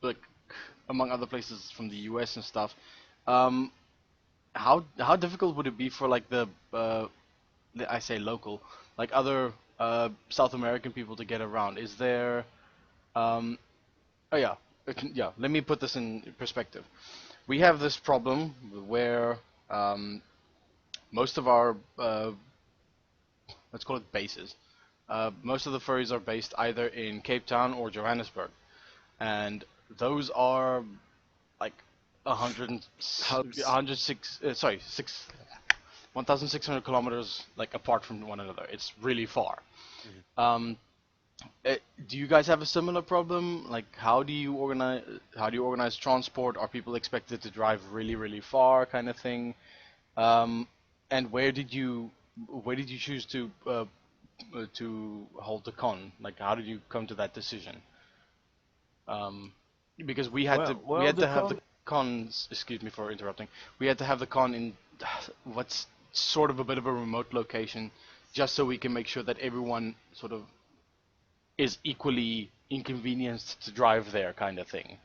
like among other places from the U.S. and stuff. Um, how difficult would it be for like I say local, like other South American people to get around? Is there um, oh yeah, yeah. Let me put this in perspective. We have this problem where most of our let's call it bases. Most of the furries are based either in Cape Town or Johannesburg, and those are like 100, Hubs. 106, sorry, 1,600 kilometers like apart from one another. It's really far. Mhm. Um, do you guys have a similar problem? Like, how do you organize transport? Are people expected to drive really, really far, kind of thing? Um, and where did you choose to hold the con? Like, how did you come to that decision? Um, because we had to have the The cons. Excuse me for interrupting. We had to have the con in what's sort of a bit of a remote location, just so we can make sure that everyone sort of is equally inconvenienced to drive there, kind of thing.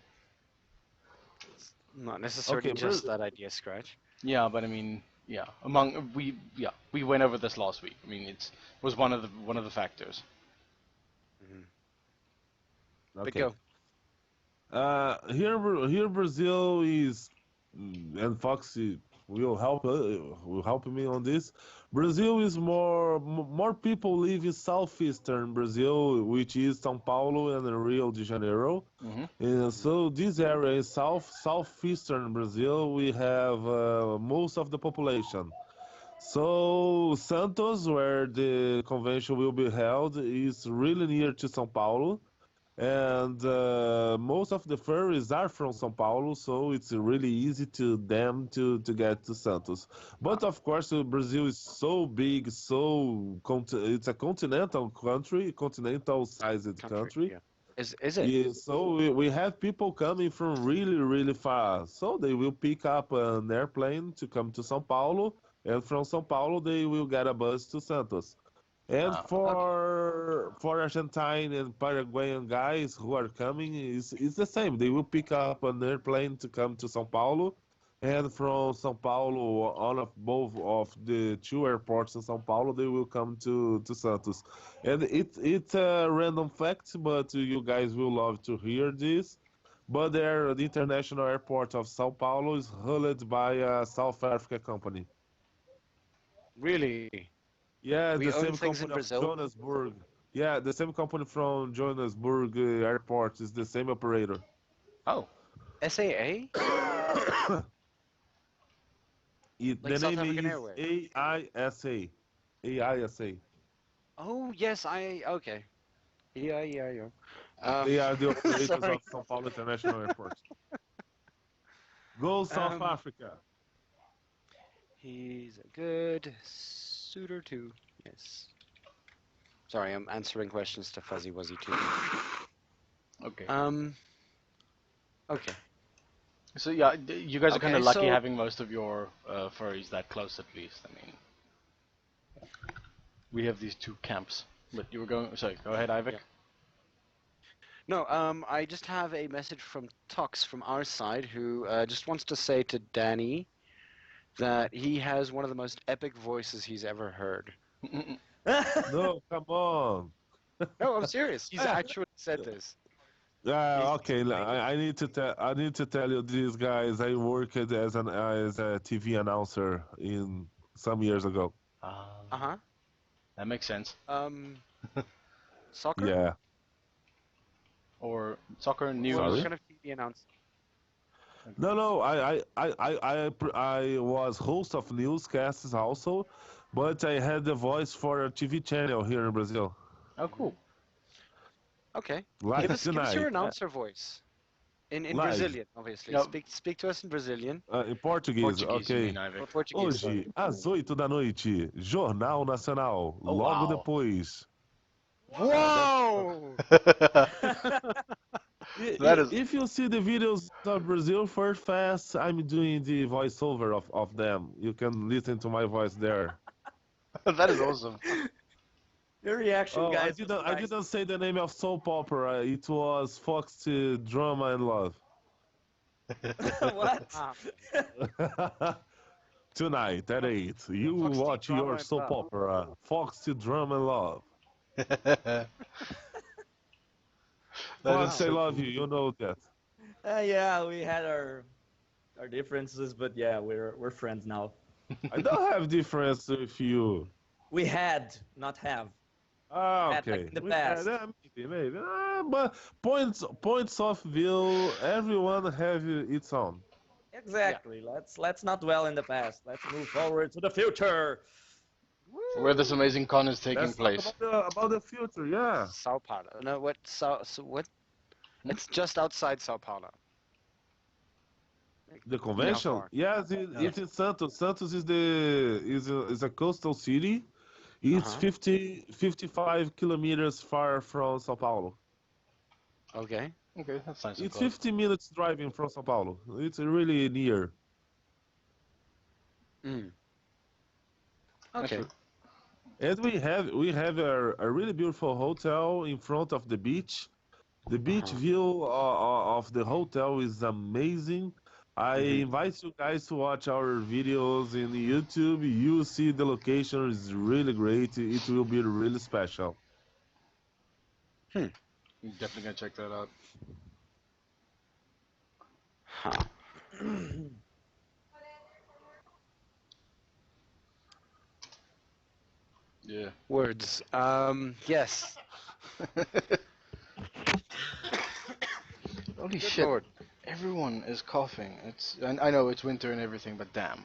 Not necessarily okay, just that idea, Scratch. Yeah, but I mean, yeah, we went over this last week. I mean, was one of the factors. Hmm. But okay. go. Here Brazil is, and Foxy will help me on this. Brazil is more people live in southeastern Brazil, which is São Paulo and Rio de Janeiro. Hmm. And Mhm. so this area is southeastern Brazil. We have most of the population. So Santos, where the convention will be held, is really near to São Paulo. And most of the furries are from São Paulo, so it's really easy to them to get to Santos. But of course, Brazil is so big, it's a continental country, continental-sized Country. country. Yeah. Is it? Yeah, so we have people coming from really, really far. So they will pick up an airplane to come to São Paulo, and from São Paulo they will get a bus to Santos. And Okay. for Argentine and Paraguayan guys who are coming, is the same. They will pick up an airplane to come to São Paulo, and from São Paulo, on of both of the two airports in São Paulo, they will come to Santos. And it's a random fact, but you guys will love to hear this. But the international airport of São Paulo is hulled by a South Africa company. Really? Yeah, We the own same things in company of Brazil? Johannesburg. Yeah, the same company from Johannesburg Airport is the same operator. Oh, SAA? Like The South name African is Airways? AISA. AISA. Oh, yes, okay. Yeah, yeah, yeah. They are the operators Sorry. of São Paulo International Airport. Go South Um, Africa. he's a good suitor too. Yes. Sorry, I'm answering questions to Fuzzy Wuzzy too. okay. Um, okay. So yeah, you guys are kind Okay, of lucky so having most of your furries that close, at least. I mean, we have these two camps. But you were going. Sorry, go ahead, Ivik. yeah. No, I just have a message from Tux from our side who just wants to say to Danny that he has one of the most epic voices he's ever heard. No, come on. No, I'm serious. He's actually said this. He's Okay. I need to tell you this, guys. I worked as a TV announcer in some years ago. uh-huh. That makes sense. Um, Soccer? Yeah. Or soccer What news. Sorry. kind of TV announcer? No, no. I was host of newscasts also, but I had the voice for a TV channel here in Brazil. Oh, cool. Okay. Like Give us your tonight, announcer voice. In live, Brazilian, obviously. No, Speak to us in Brazilian. em português, Portuguese, you ok. mean, Ivy? Or Portuguese, sorry. Hoje, às 8 da noite, Jornal Nacional. Oh, Logo wow. depois. Whoa! That is If you see the videos of Brazil Furfest, I'm doing the voiceover of them. You can listen to my voice there. that is awesome. Your reaction, Oh, guys. I didn't say the name of soap opera. It was FoxT Drama and Love. What? Ah, Tonight at 8, you FoxT watch Drama your and soap Love. opera, FoxT Drama and Love. That is Fox, I so love cool. you. You know that. Yeah, we had our differences, but yeah, we're friends now. I don't have difference with you. We had, not have. Ah, Had, like, okay. in the We- past. maybe. But points of view, everyone have its own. Exactly. Let's not dwell in the past. Let's move forward to the future. Where this amazing con is taking Let's talk place. about the future. Yeah. Sao Paulo. No, what? What? It's just outside Sao Paulo. The How convention? far? Yes, Yeah. it's in Santos. Santos is a coastal city. It's Uh-huh. 55 kilometers far from São Paulo. Okay. Okay, that's nice and It's close. 50 minutes driving from São Paulo. It's really near. Mm. That's Okay. re- And we have a really beautiful hotel in front of the beach. The beach Uh-huh. view of the hotel is amazing. I Mhm. invite you guys to watch our videos in YouTube. You see the location is really great. It will be really special. I'm definitely gonna check that out. Huh. Yeah. Words. Yes. Holy Good shit! Lord. Everyone is coughing. I know it's winter and everything, but damn.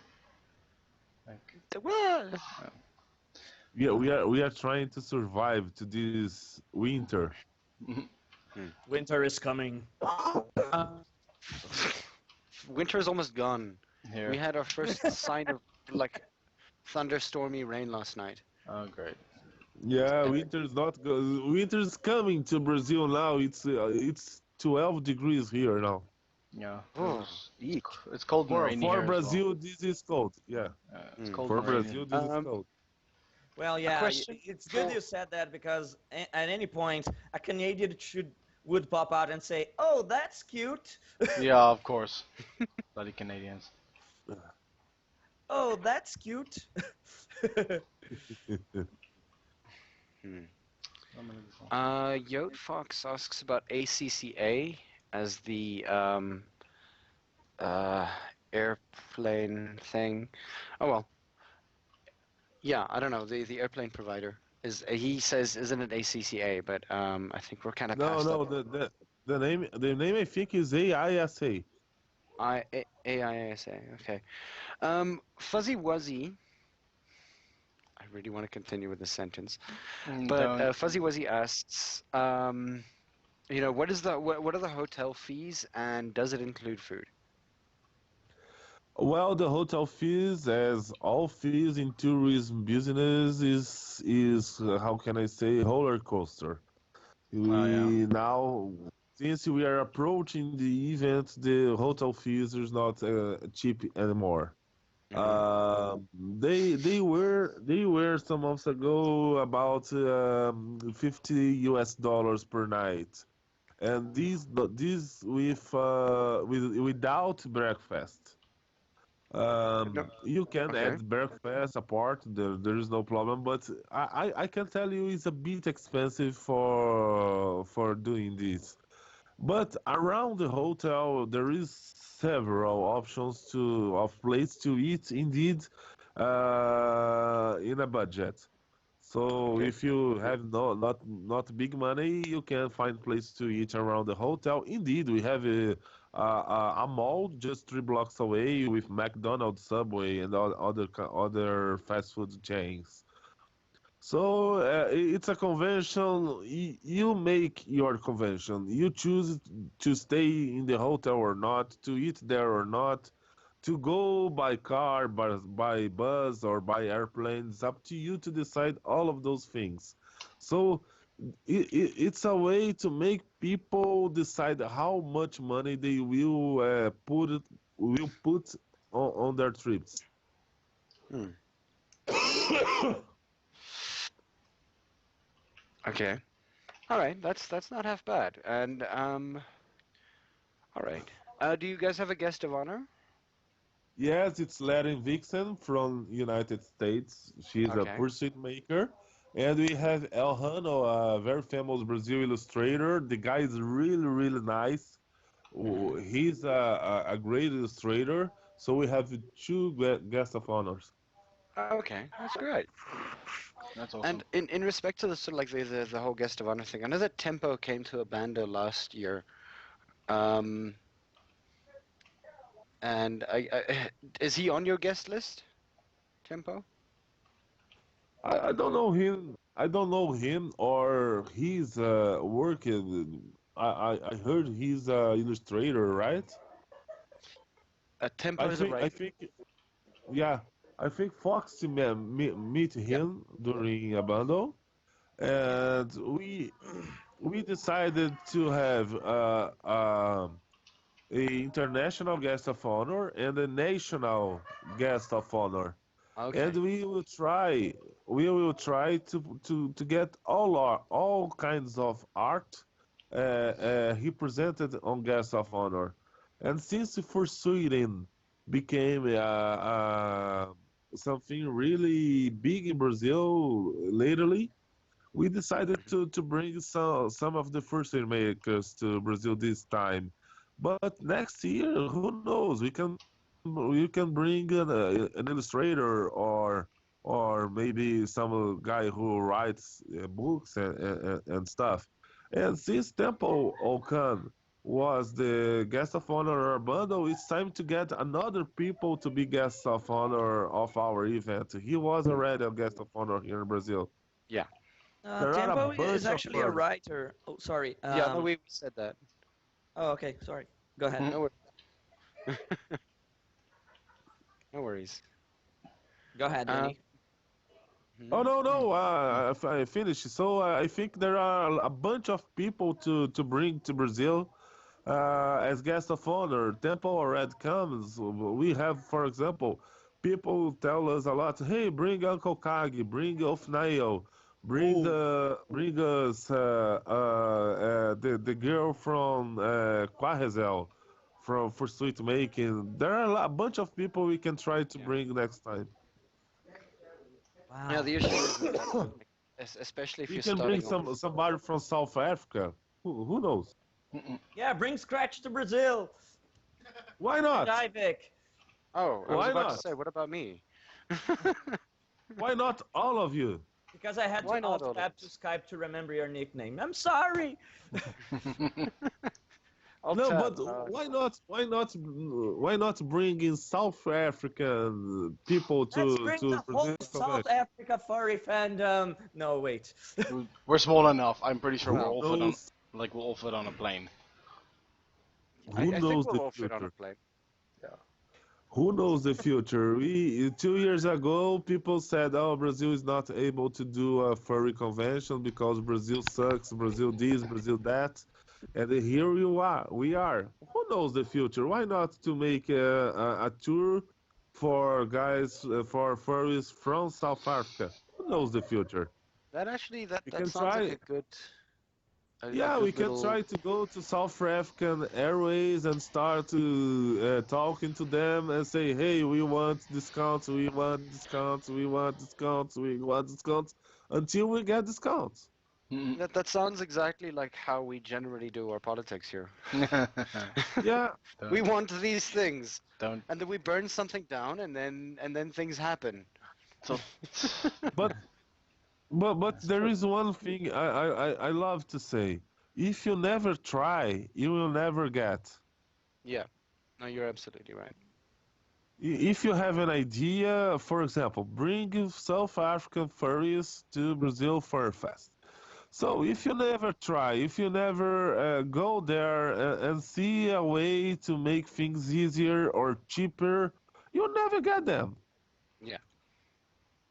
Like, Well, Yeah, we are trying to survive to this winter. Winter is coming. winter is almost gone. here. We had our first sign of like thunderstormy rain last night. Oh, great. Yeah, winter's not go- winter's coming to Brazil now. It's 12 degrees here now. Yeah. Oh, eek. It's cold and For rainy for here as well. Brazil, this is cold. Yeah, It's Mm. cold for and rainy. Brazil, this is Um, cold. Well, yeah, question it's good for- you said that because at any point a Canadian would pop out and say, "Oh, that's cute." Yeah, of course. Bloody Canadians. Oh, that's cute. Hmm. Yote Fox asks about ACCA as the airplane thing. Oh well. Yeah, I don't know. The airplane provider is he says isn't it ACCA, but I think we're kind of No, past no, that. the name I think is AISA. AISA. Okay. Fuzzy Wuzzy. I really want to continue with this sentence, but Don't. Fuzzy Wuzzy asks, what are the hotel fees and does it include food? Well, the hotel fees, as all fees in tourism business, is how can I say, roller coaster. Oh, yeah. We now, since we are approaching the event, the hotel fees is not cheap anymore. They were some months ago about $50 per night, and these without breakfast. No. You can Okay. add breakfast apart. There is no problem, but I can tell you it's a bit expensive for doing this. But around the hotel, there is several options of place to eat. Indeed, in a budget. So Okay. if you have not big money, you can find place to eat around the hotel. Indeed, we have a mall just 3 blocks away with McDonald's, Subway, and other fast food chains. So it's a convention. You make your convention. You choose to stay in the hotel or not, to eat there or not, to go by car, by bus, or by airplane. It's up to you to decide all of those things. So it's a way to make people decide how much money they will put on their trips. Hmm. Okay. All right. That's not half bad. And all right. Do you guys have a guest of honor? Yes, it's Laren Vixen from United States. She's a Okay. pursuit maker. And we have El Hano, a very famous Brazil illustrator. The guy is really, really nice. Hmm. He's a great illustrator. So we have two guests of honors. Okay, that's great. That's And awesome. in respect to the sort of like the whole guest of honor thing, I know that Tempo came to Abando last year. Um, and is he on your guest list, Tempo? I don't know him. I don't know him or his work. I heard he's a illustrator, right? Tempo I is a think I writer. think Yeah, I think FoxT meet Yep. him during a bundle, Yeah. and we decided to have a international guest of honor and a national guest of honor, and Okay. we will try to get all kinds of art represented on guest of honor, and since for Sweden became something really big in Brazil lately, we decided Mhm. to bring some of the first makers to Brazil this time. But next year, who knows? We can bring an illustrator or maybe some guy who writes books and stuff. And since Temple Okan was the guest of honor bundle, it's time to get another people to be guests of honor of our event. He was already a guest of honor here in Brazil. Yeah. There are a Tempo is bunch of actually a furries. writer. Oh, sorry. Yeah. No, we said that. Oh, okay. Sorry. Go ahead. Mhm. No worries. No worries. Go ahead, Um. Danny. Oh Mhm. no no, I finished. So I think there are a bunch of people to bring to Brazil as guest of honor. Temple already comes. We have, for example, people tell us a lot. Hey, bring Uncle Kagi, bring Nail, Oh, bring us the girl from Quahazel from for sweet making. There are a bunch of people we can try to Yeah. bring next time. Yeah. wow. The issue is that like, especially if We you're can bring starting off. somebody from South Africa. Who knows? Mm-mm. Yeah, bring Scratch to Brazil. Why And not? Ivik. Oh, I was Why about to not? say, what about me? Why not all of you? Because I had to Why not alt all of tab to us? Skype to remember your nickname. I'm sorry. I'll No, tab. but why not? Why not bring in South African people Let's to bring the whole present South convention? Africa furry fandom. No, wait. We're small enough. I'm pretty sure we're Well, all fit on, Knows like we'll all fit on a plane. who I think knows we'll the all fit on a future? plane. Who knows the future? We 2 years ago, people said, "Oh, Brazil is not able to do a furry convention because Brazil sucks, Brazil this, Brazil that," and here we are. We are. Who knows the future? Why not to make a tour for guys for furries from South Africa? Who knows the future? That actually, We that can sounds like try. a Yeah, we good can little. try to go to South African Airways and start to talking to them and say, "Hey, we want discounts, we want discounts, we want discounts, we want discounts," until we get discounts. Mm-mm. That sounds exactly like how we generally do our politics here. Yeah, We don't want these things, don't. and then we burn something down, and then things happen. So but but that's there true. is one thing I love to say: if you never try, you will never get. Yeah. No, you're absolutely right. If you have an idea, for example, bring South African furries to Brazil Furfest. So if you never try, if you never go there and see a way to make things easier or cheaper, you'll never get them. Yeah.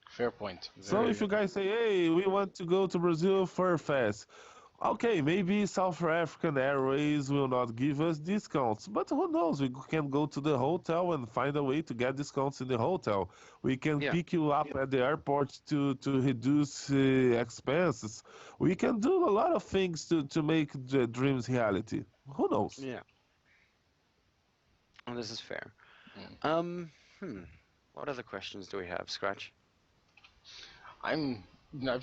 Fair point. So Very if you good. guys say, hey, we want to go to Brazil Furfest, okay, maybe South African Airways will not give us discounts, but who knows? We can go to the hotel and find a way to get discounts in the hotel. We can Yeah. pick you up at the airport to reduce expenses. We can do a lot of things to make the dreams reality. Who knows? Yeah. Oh, this is fair. Mm. Um, hmm. What other questions do we have, Scratch? I've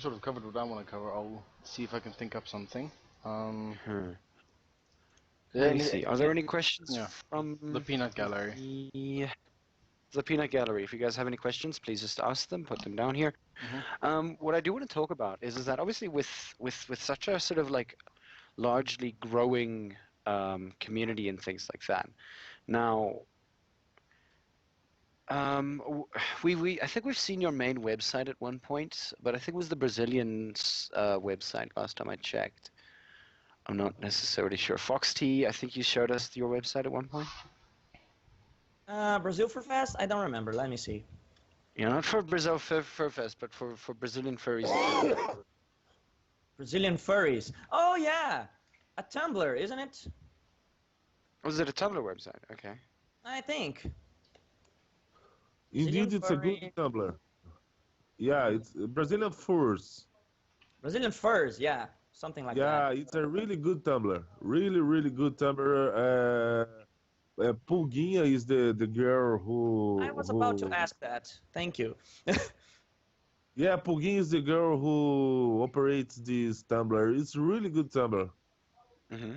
sort of covered what I want to cover. I'll see if I can think up something. Um, Hmm. Let me any, see. Are there any questions yeah, the from peanut gallery. the peanut gallery? If you guys have any questions, please just ask them. Put them down here. Mhm. What I do want to talk about is that obviously with such a sort of like largely growing community and things like that. Now, we I think we've seen your main website at one point, but I think it was the Brazilian website last time I checked. I'm not necessarily sure. FoxT, I think you showed us your website at one point. Brazil for Fest? I don't remember. Let me see. Yeah, not for Brazil Furfest, but for Brazilian furries in general. Brazilian furries. Oh yeah, a Tumblr, isn't it? Was it a Tumblr website? Okay. I think. Indeed, Brazilian it's a good furry. Tumblr. Yeah, it's Brazilian Furs. Brazilian furs. Yeah, something like that. Yeah, it's a really good Tumblr. Really, really good Tumblr. Pulguinha is the girl I was about to who ask that. Thank you. yeah, Pulguinha is the girl who operates this Tumblr. It's really good Tumblr. Hmm.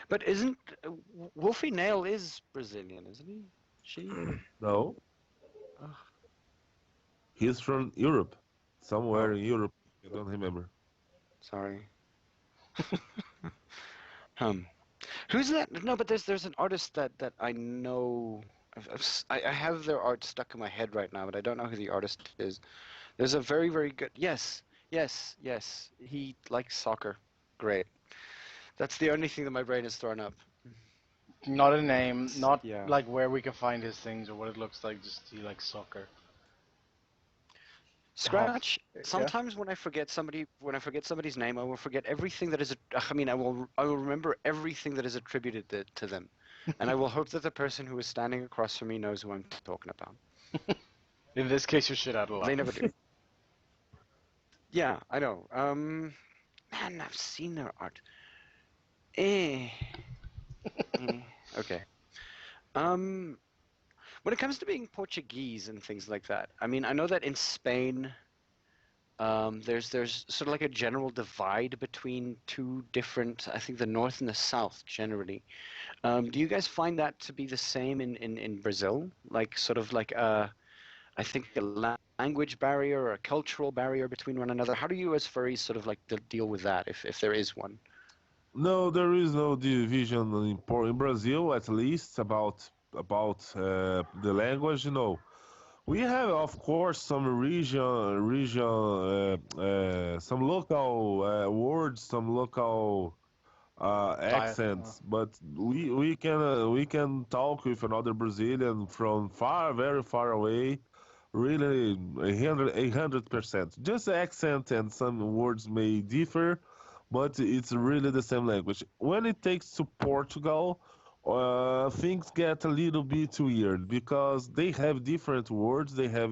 But isn't Wolfie Nail is Brazilian, isn't he? She? No, Oh, he's from Europe, somewhere oh, in Europe. I don't remember. sorry. Hmm. Who's that? No, but there's an artist that I know. I have their art stuck in my head right now, but I don't know who the artist is. There's a very, very good. Yes, yes, yes. He likes soccer. Great. That's the only thing that my brain has thrown up. Not a name, not Yeah. like where we can find his things or what it looks like. Just he likes soccer. Have Scratch. yeah. Sometimes when I forget somebody's name, I will forget everything that is. I mean, I will remember everything that is attributed to them, and I will hope that the person who is standing across from me knows who I'm talking about. In this case, you're shit out of They luck. never do. Yeah, I know. Man, I've seen their art. Eh. eh. Okay. Um, when it comes to being Portuguese and things like that, I mean, I know that in Spain, there's sort of like a general divide between two different, I think the north and the south generally. Do you guys find that to be the same in Brazil? Like sort of like I think a language barrier or a cultural barrier between one another. How do you as furries sort of like deal with that if there is one? No, there is no division in Brazil, at least about the language. No, we have, of course, some local words, some local Diet. accents, but we can talk with another Brazilian from far, very far away. Really, 100%. Just the accent and some words may differ, but it's really the same language. When it takes to Portugal, things get a little bit weird because they have different words, they have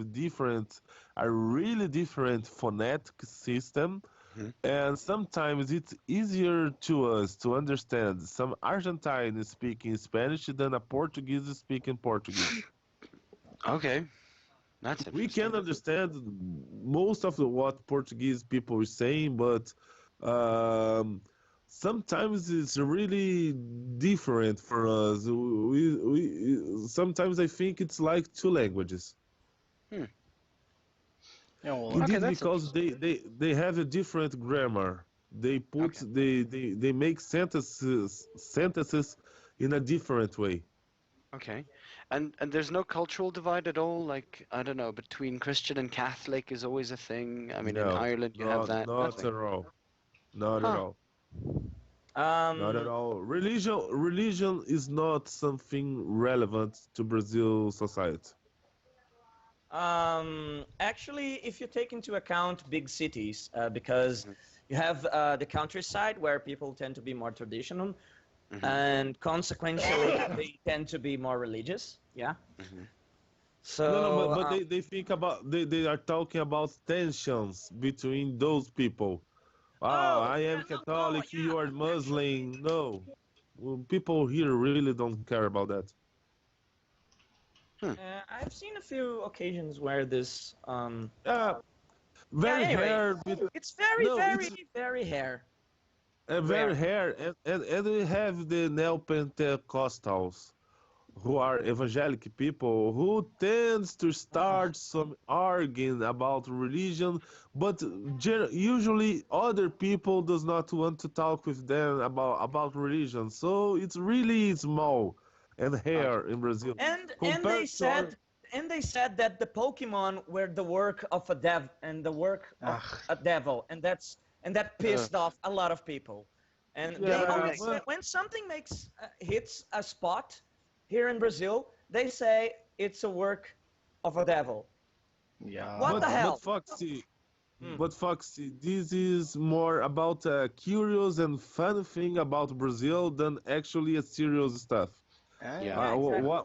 a really different phonetic system, Hmm. and sometimes it's easier to us to understand some Argentine speaking Spanish than a Portuguese speaking Portuguese. Okay, that's We can interesting. understand most of what Portuguese people are saying, but um, sometimes it's really different for us. Sometimes I think it's like two languages. Hmm. Yeah, well, Okay, Indeed, that's because interesting. they have a different grammar. Okay. They make sentences in a different way. Okay. And there's no cultural divide at all? Like, I don't know, between Christian and Catholic is always a thing. I mean, in No, Ireland you have not that. not Nothing. at all. Not at Huh. all. Not at Um, all. Religion is not something relevant to Brazil society. Actually, if you take into account big cities, because Mhm. you have the countryside where people tend to be more traditional, Mhm. and consequentially they tend to be more religious. Yeah. Mhm. No, no, So but they think about they are talking about tensions between those people. Ah, oh I yeah, am no, Catholic, you are yeah, actually, Muslim. No, well, people here really don't care about that. Hmm. I've seen a few occasions where this Yeah, yeah. very Anyway, hair. it's very, No, it's very, very very rare. hair, and we have the neo-Pentecostals, who are evangelic people who tends to Ah, start some arguing about religion, but usually other people does not want to talk with them about religion. So it's really small and Okay. hair in Brazil and compared to other. they said that the Pokemon were the work of a dev and the work of Ah, a devil, and that Ugh. pissed off a lot of people. And they Yeah, always, but when something makes hits a spot here in Brazil, they say it's a work of a devil. What yeah. the but hell? Foxy, Hmm. this is more about a curious and fun thing about Brazil than actually a serious stuff. Yeah. Yeah, exactly.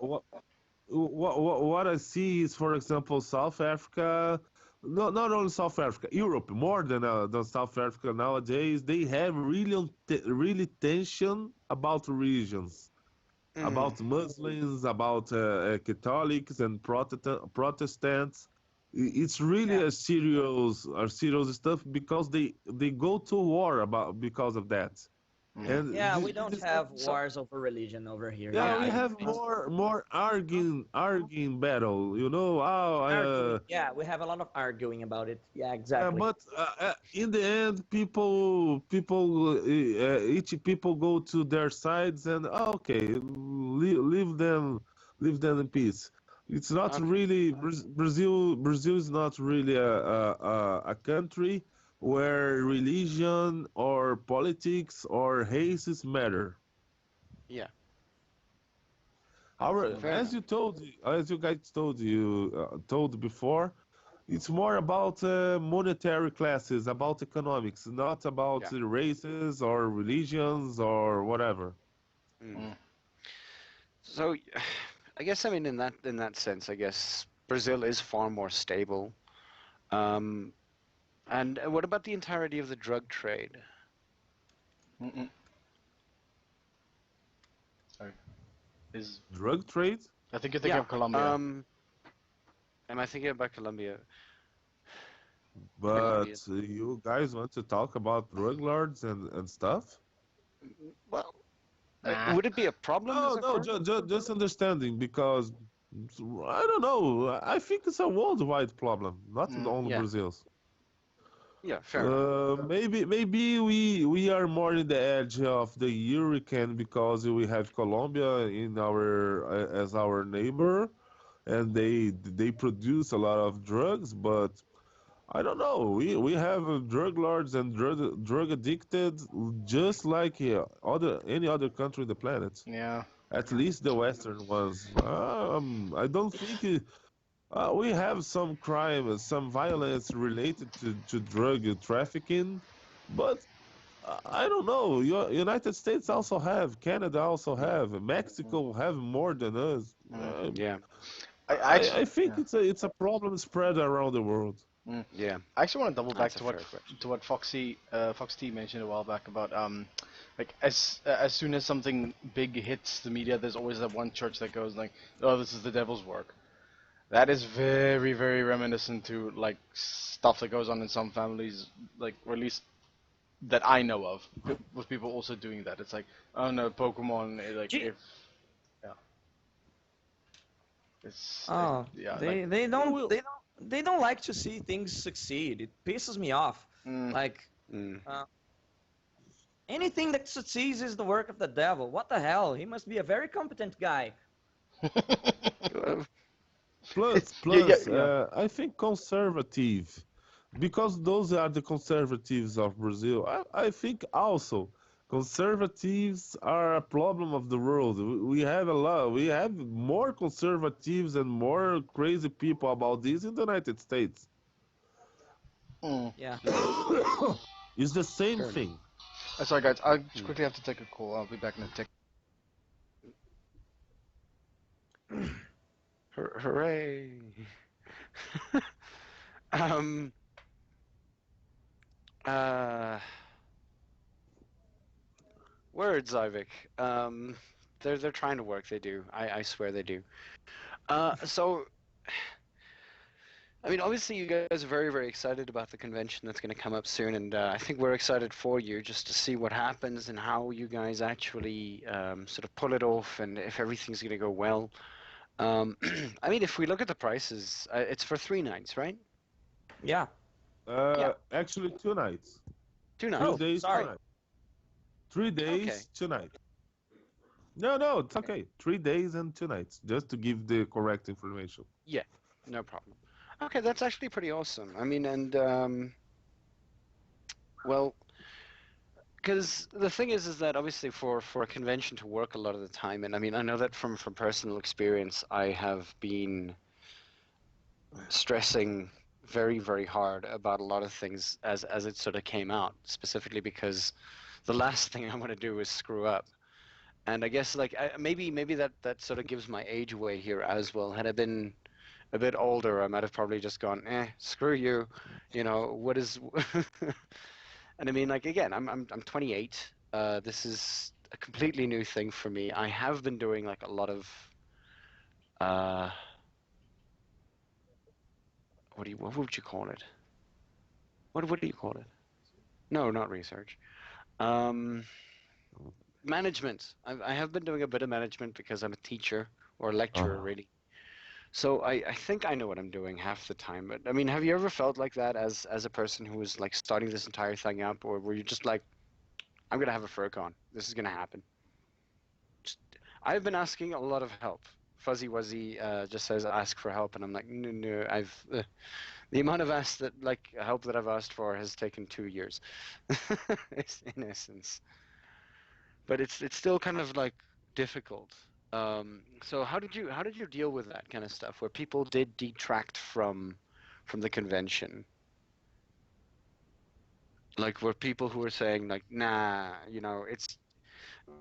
What I see is, for example, South Africa, not only South Africa, Europe more than South Africa nowadays. They have really tension about religions, Mm. about Muslims, about Catholics and Protestants. It's really Yeah. a serious stuff because they go to war about because of that. Mm. And Yeah, we don't this have So, wars over religion over here. yeah, Yeah, we I have agree. more arguing battle. Arguing. Yeah, we have a lot of arguing about it. Yeah, exactly. But in the end, each people go to their sides and okay, leave them in peace. It's not okay. really Brazil. Brazil is not really a country where religion or politics or races matter. Yeah. However, Fair enough. as you guys told before, it's more about monetary classes, about economics, not about Yeah. races or religions or whatever. Mm. Mm. So, I guess I mean in that sense, I guess Brazil is far more stable. Um, and what about the entirety of the drug trade? Mm-mm. Sorry. Is Drug trade? I think you're thinking Yeah. of Colombia. Am I thinking about Colombia? But Colombia. you guys want to talk about drug lords and stuff? Well, Nah. would it be a problem as No, a no, fur? just understanding because I don't know. I think it's a worldwide problem, not Mm. only Yeah. Brazil's. Yeah. Fair enough. Maybe we are more in the edge of the hurricane because we have Colombia in our as our neighbor, and they produce a lot of drugs. But I don't know. We have drug lords and drug addicted just like other any other country on the planet. Yeah. At least the Western ones. I don't think. We have some crime, some violence related to drug trafficking, but I don't know. United States also have, Canada also Mm. have, Mexico have more than us. Mm. Yeah. I I actually, think yeah. it's a problem spread around the world. Mm. Yeah. I actually want to double back That's a fair question. to what FoxT mentioned a while back about like as soon as something big hits the media, there's always that one church that goes like, oh, this is the devil's work. That is very very reminiscent to like stuff that goes on in some families, like or at least that I know of, with people also doing that. It's like, oh no, Pokemon, like Gee, if yeah, oh, yeah, like We will. they don't like to see things succeed. It pisses me off. mm, Like, Mm. uh, Anything that succeeds is the work of the devil. What the hell? He must be a very competent guy. Uh, Plus, Yeah, yeah, plus, yeah. I think conservative, because those are the conservatives of Brazil. I think also conservatives are a problem of the world. We have a lot. We have more conservatives and more crazy people about this in the United States. Mm. Yeah. It's the same Fair enough. thing. Sorry, guys. I just Hmm. quickly have to take a call. I'll be back in a tick. Hooray! um. Uh. Words, Ivik. They're trying to work. They do. I swear they do. So I mean, obviously, you guys are very, very excited about the convention that's going to come up soon, and I think we're excited for you just to see what happens and how you guys actually sort of pull it off, and if everything's going to go well. I mean, if we look at the prices, it's for 3 nights, right? Yeah. Yeah, Actually, 2 nights, two three Oh, nights. days, two sorry. nights, 3 days, Okay, 2 nights. No, no, it's okay. okay. 3 days and 2 nights, just to give the correct information. Yeah, no problem. Okay, that's actually pretty awesome. I mean, and well, because the thing is that obviously for a convention to work a lot of the time, and I mean, I know that from personal experience, I have been stressing very, very hard about a lot of things as it sort of came out, specifically because the last thing I want to do is screw up. And I guess like maybe that sort of gives my age away here as well. Had I been a bit older, I might have probably just gone, screw you, what is. And I mean, like again, I'm 28. This is a completely new thing for me. I have been doing like a lot of uh, what would you call it? What do you call it? No, not research. Um, Management. I have been doing a bit of management because I'm a teacher or a lecturer, Uh, really. So I think I know what I'm doing half the time. But I mean, have you ever felt like that as a person who was like starting this entire thing up, or were you just like, I'm gonna have a FurCon. This is gonna happen. Just, I've been asking a lot of help. Fuzzy Wuzzy just says ask for help, and I'm like, no, no. The amount of help that I've asked for has taken 2 years, in essence. But it's still kind of like difficult. So how did you deal with that kind of stuff where people did detract from the convention? Like were people who were saying like, nah, it's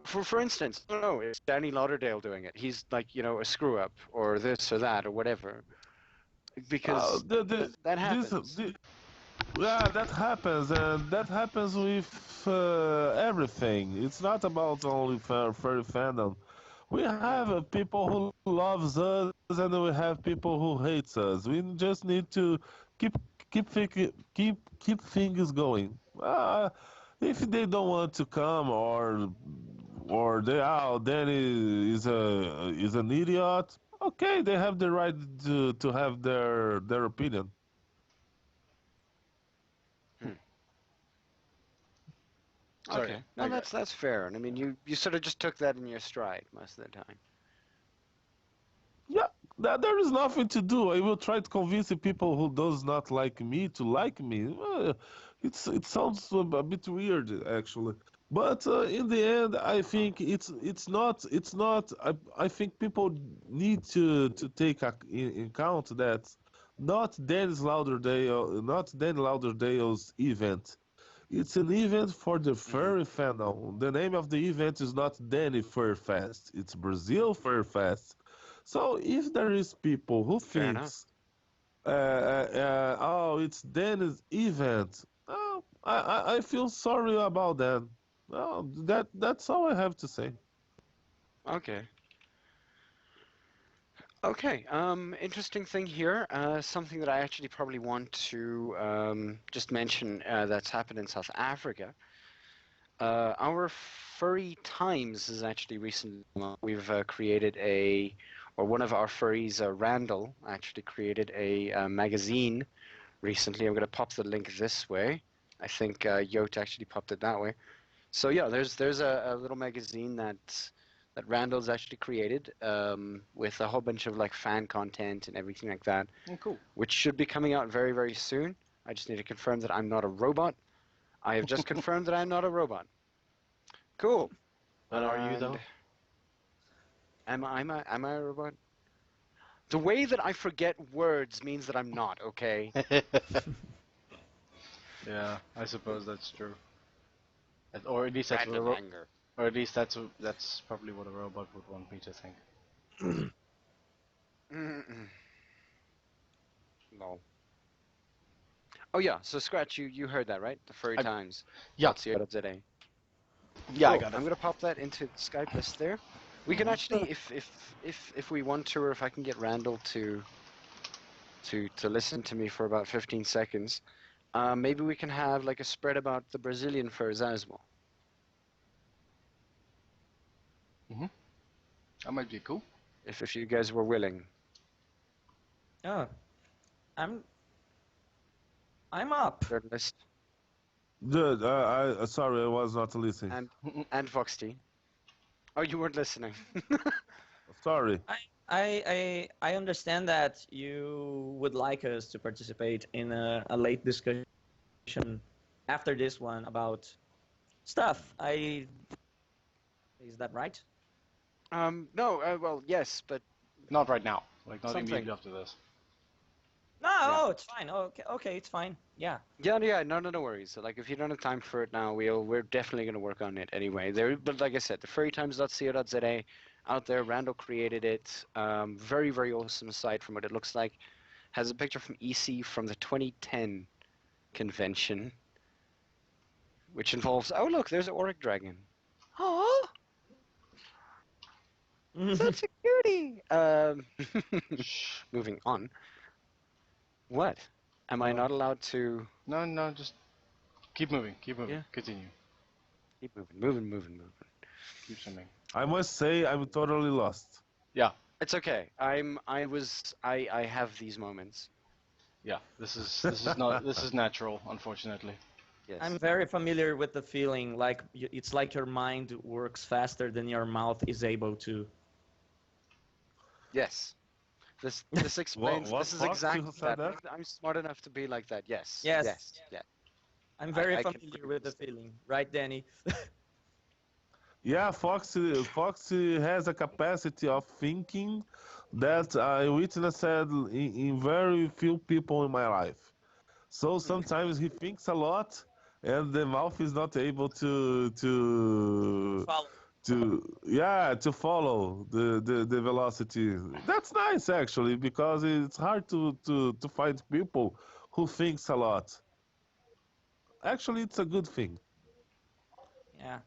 for instance, no, it's Danny Lauderdale doing it. He's like, a screw up or this or that or whatever. Because that happens. yeah, that happens, and that happens with everything. It's not about only furry fandom. We have people who loves us, and we have people who hates us. We just need to keep keep things going. If they don't want to come, or they are, then is an idiot. Okay, they have the right to have their opinion. Hmm. Sorry. Okay. No, that's fair. And I mean, you sort of just took that in your stride most of the time. Yeah, there is nothing to do. I will try to convince the people who does not like me to like me. It sounds a bit weird actually, but in the end, I think it's not. I think people need to take in count that not Dennis Lauderdale's event. It's an event for the Hmm. furry fandom. The name of the event is not Danny Furfest. It's Brazil Furfest. So if there is people who Fair enough. thinks, oh, it's Danny's event, oh, I feel sorry about that. Oh, that's all I have to say. Okay. Okay. Interesting thing here. Something that I actually probably want to just mention that's happened in South Africa. Our Furry Times has actually recently we've created or one of our furries, Randall, actually created a magazine recently. I'm going to pop the link this way. I think Yote actually popped it that way. So yeah, there's a little magazine that Randall's actually created with a whole bunch of like fan content and everything like that, Cool. which should be coming out very, very soon. I just need to confirm that I'm not a robot. I have just confirmed that I'm not a robot. Cool. But are you And though? am I a robot? The way that I forget words means that I'm not, okay? Yeah, I suppose that's true. Or at least Random anger. or at least that's probably what a robot would want me to think. Mm-mm. No. Oh yeah, so Scratch, you heard that, right? The furry I- times. Yeah, .co.za. yeah, I Cool. got I'm it. gonna pop that into the Skype list there. We can actually, if we want to, or if I can get Randall to listen to me for about 15 seconds, maybe we can have like a spread about the Brazilian furs as well. That might be cool. If you guys were willing. Oh, I'm up. Third list Good. I sorry, I was not listening. and FoxT. Oh, you weren't listening. Sorry. I understand that you would like us to participate in a late discussion after this one about stuff. Is that right? No, well, yes, but Not right now. Like not Something. immediately after this. No, Yeah. oh, it's fine. Okay, it's fine. Yeah. yeah, no worries. So, like, if you don't have time for it now, we're definitely gonna work on it anyway. But like I said, the furrytimes.co.za out there. Randall created it. Very, very awesome site from what it looks like. Has a picture from EC from the 2010 convention, which involves. Oh, look, there's an Auric dragon. Oh, such a cutie. Moving on. What? Am I not allowed to No, just keep moving. Yeah. Continue. keep moving? Keep swimming. I must say I'm totally lost. Yeah, It's okay. I have these moments. yeah. This is not this is natural, unfortunately. Yes. I'm very familiar with the feeling. Like it's like your mind works faster than your mouth is able to. Yes. This explains. what This is Fox, exactly you said that. that? I'm smart enough to be like that. Yes. Yes. Yeah. I'm very I can familiar prove with the this. feeling, right, Danny? Yeah, Fox has a capacity of thinking that I witnessed in very few people in my life. So sometimes he thinks a lot, and the mouth is not able Follow. to follow the velocity. That's nice actually, because it's hard to find people who thinks a lot. Actually, it's a good thing. Yeah.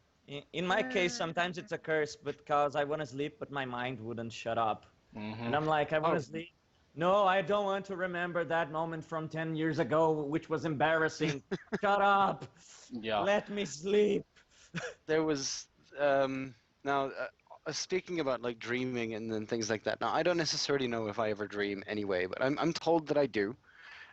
In my case, sometimes it's a curse because I want to sleep, but my mind wouldn't shut up. And I'm like, I want Oh. to sleep. No, I don't want to remember that moment from 10 years ago, which was embarrassing. Shut up. Yeah. Let me sleep. There was now speaking about like dreaming and then things like that. Now I don't necessarily know if I ever dream anyway, but I'm told that I do.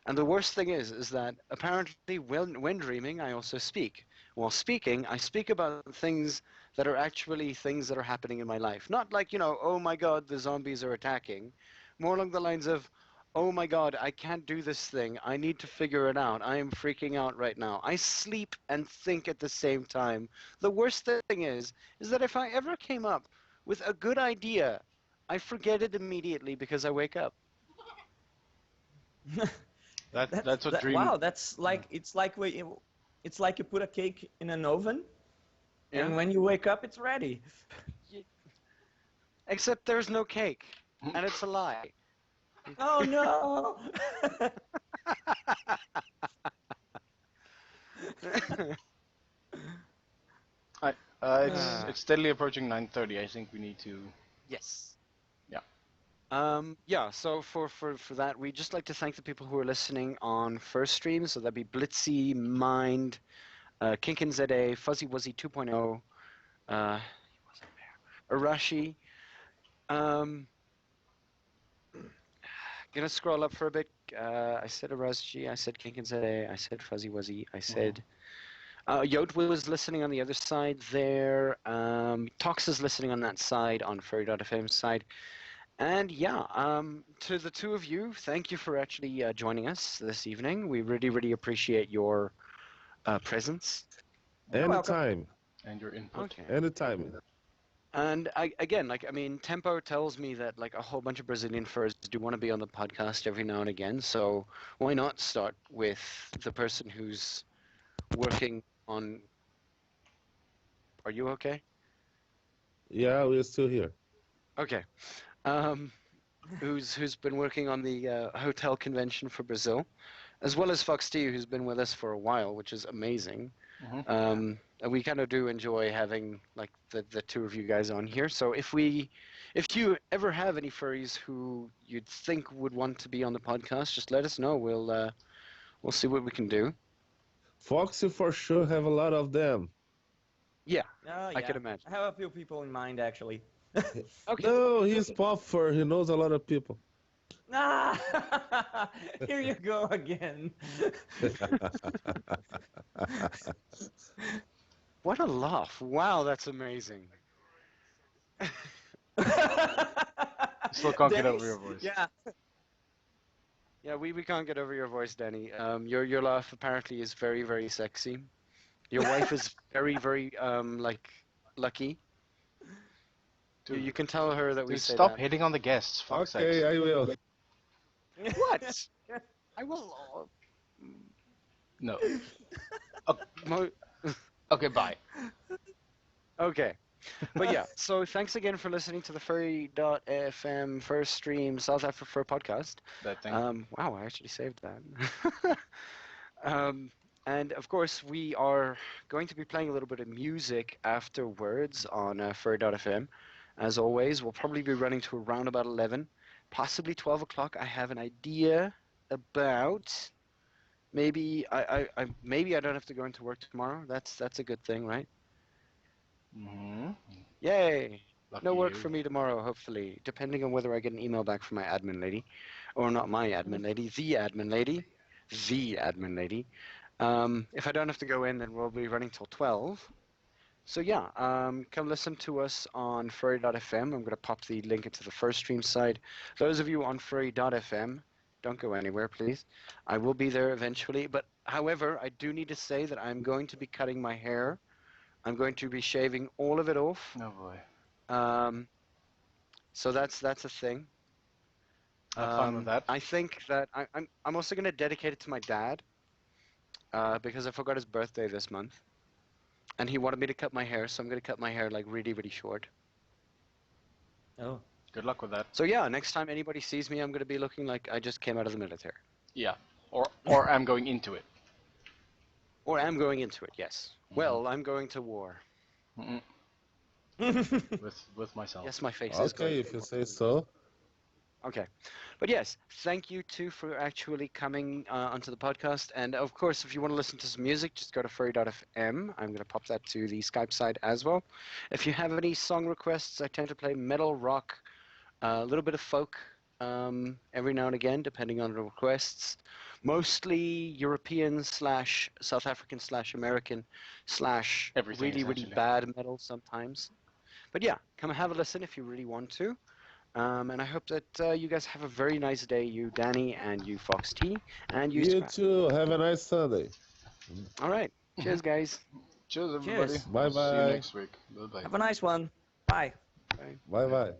And the worst thing is that apparently when dreaming, I also speak. While speaking, I speak about things that are actually things that are happening in my life. Not like, oh my God, the zombies are attacking. More along the lines of, oh my God, I can't do this thing. I need to figure it out. I am freaking out right now. I sleep and think at the same time. The worst thing is that if I ever came up with a good idea, I forget it immediately because I wake up. That's what dream. Wow, that's like it's like you put a cake in an oven, Yeah. and when you wake up, it's ready. Except there's no cake, and it's a lie. Oh no! It's steadily approaching 9:30. I think we need to. Yes. Yeah. Yeah, so for that, we just like to thank the people who are listening on first stream. So that'd be Blitzy, Mind, Kinkin ZA, Fuzzy Wuzzy 2.0, Arashi. Gonna scroll up for a bit. I said Arashi, I said Kinkin ZA, I said Fuzzy Wuzzy, I said Yot was listening on the other side there. Tox is listening on that side, on furry.fm's side. And yeah, to the two of you, thank you for actually joining us this evening. We really, really appreciate your presence. You're welcome. Anytime. And your input. Okay. Anytime. And again, Tempo tells me that like a whole bunch of Brazilian furs do want to be on the podcast every now and again. So why not start with the person who's working on? Are you okay? Yeah, we're still here. Okay. Um, who's been working on the hotel convention for Brazil, as well as FoxT, who's been with us for a while, which is amazing. Mhm. And we kind of do enjoy having like the two of you guys on here. So if you ever have any furries who you'd think would want to be on the podcast, just let us know. We'll see what we can do. Foxy for sure have a lot of them. Yeah, Oh, I yeah. can imagine. I have a few people in mind, actually. Okay. No, he's pop fur. He knows a lot of people. Ah, here you go again. What a laugh! Wow, that's amazing. Still can't get over Dennis? your voice. Yeah. Yeah, we can't get over your voice, Danny. Your laugh apparently is very, very sexy. Your wife is very, very like lucky. Dude, You can tell her that we dude, say stop that. hitting on the guests. Fuck's Okay, sakes. I will. What? I will. No. Mo- Okay, bye. okay. But yeah, so thanks again for listening to the furry.fm first stream south-afrifur podcast. That thing. Wow, I actually saved that. And of course, we are going to be playing a little bit of music afterwards on furry.fm. As always, we'll probably be running to around about 11, possibly 12 o'clock. I have an idea about. Maybe maybe I don't have to go into work tomorrow. That's a good thing, right? Mm-hmm. Yay! Lucky No work you. for me tomorrow, hopefully, depending on whether I get an email back from my admin lady, or not my admin lady, the admin lady, the admin lady. If I don't have to go in, then we'll be running till 12. So yeah, come listen to us on furry.fm. I'm going to pop the link into the first stream side. Those of you on furry.fm, don't go anywhere, please. I will be there eventually. But however, I do need to say that I'm going to be cutting my hair. I'm going to be shaving all of it off. Oh boy. So that's a thing. I'm fine with that. I think that I'm also going to dedicate it to my dad because I forgot his birthday this month. And he wanted me to cut my hair, so I'm going to cut my hair like really, really short. Oh. Good luck with that. So yeah, next time anybody sees me, I'm going to be looking like I just came out of the military. Yeah. Or I'm going into it. Or I'm going into it, yes. Well, I'm going to war. Mm-mm. with myself. Yes, my face is going Okay, to if you war. say so. Okay. But yes, thank you too for actually coming onto the podcast. And of course, if you want to listen to some music, just go to furry.fm. I'm going to pop that to the Skype side as well. If you have any song requests, I tend to play metal, rock, a little bit of folk every now and again, depending on the requests. Mostly European / South African / American / Everything, really, really essentially. bad metal sometimes. But yeah, come and have a listen if you really want to. And I hope that you guys have a very nice day, you Danny and you FoxT and you You Scrap. too. Have a nice Sunday. All right. Cheers, guys. Cheers, everybody. Cheers. Bye See you bye. next week. Bye bye. Have a nice one. Bye. Bye. Bye bye.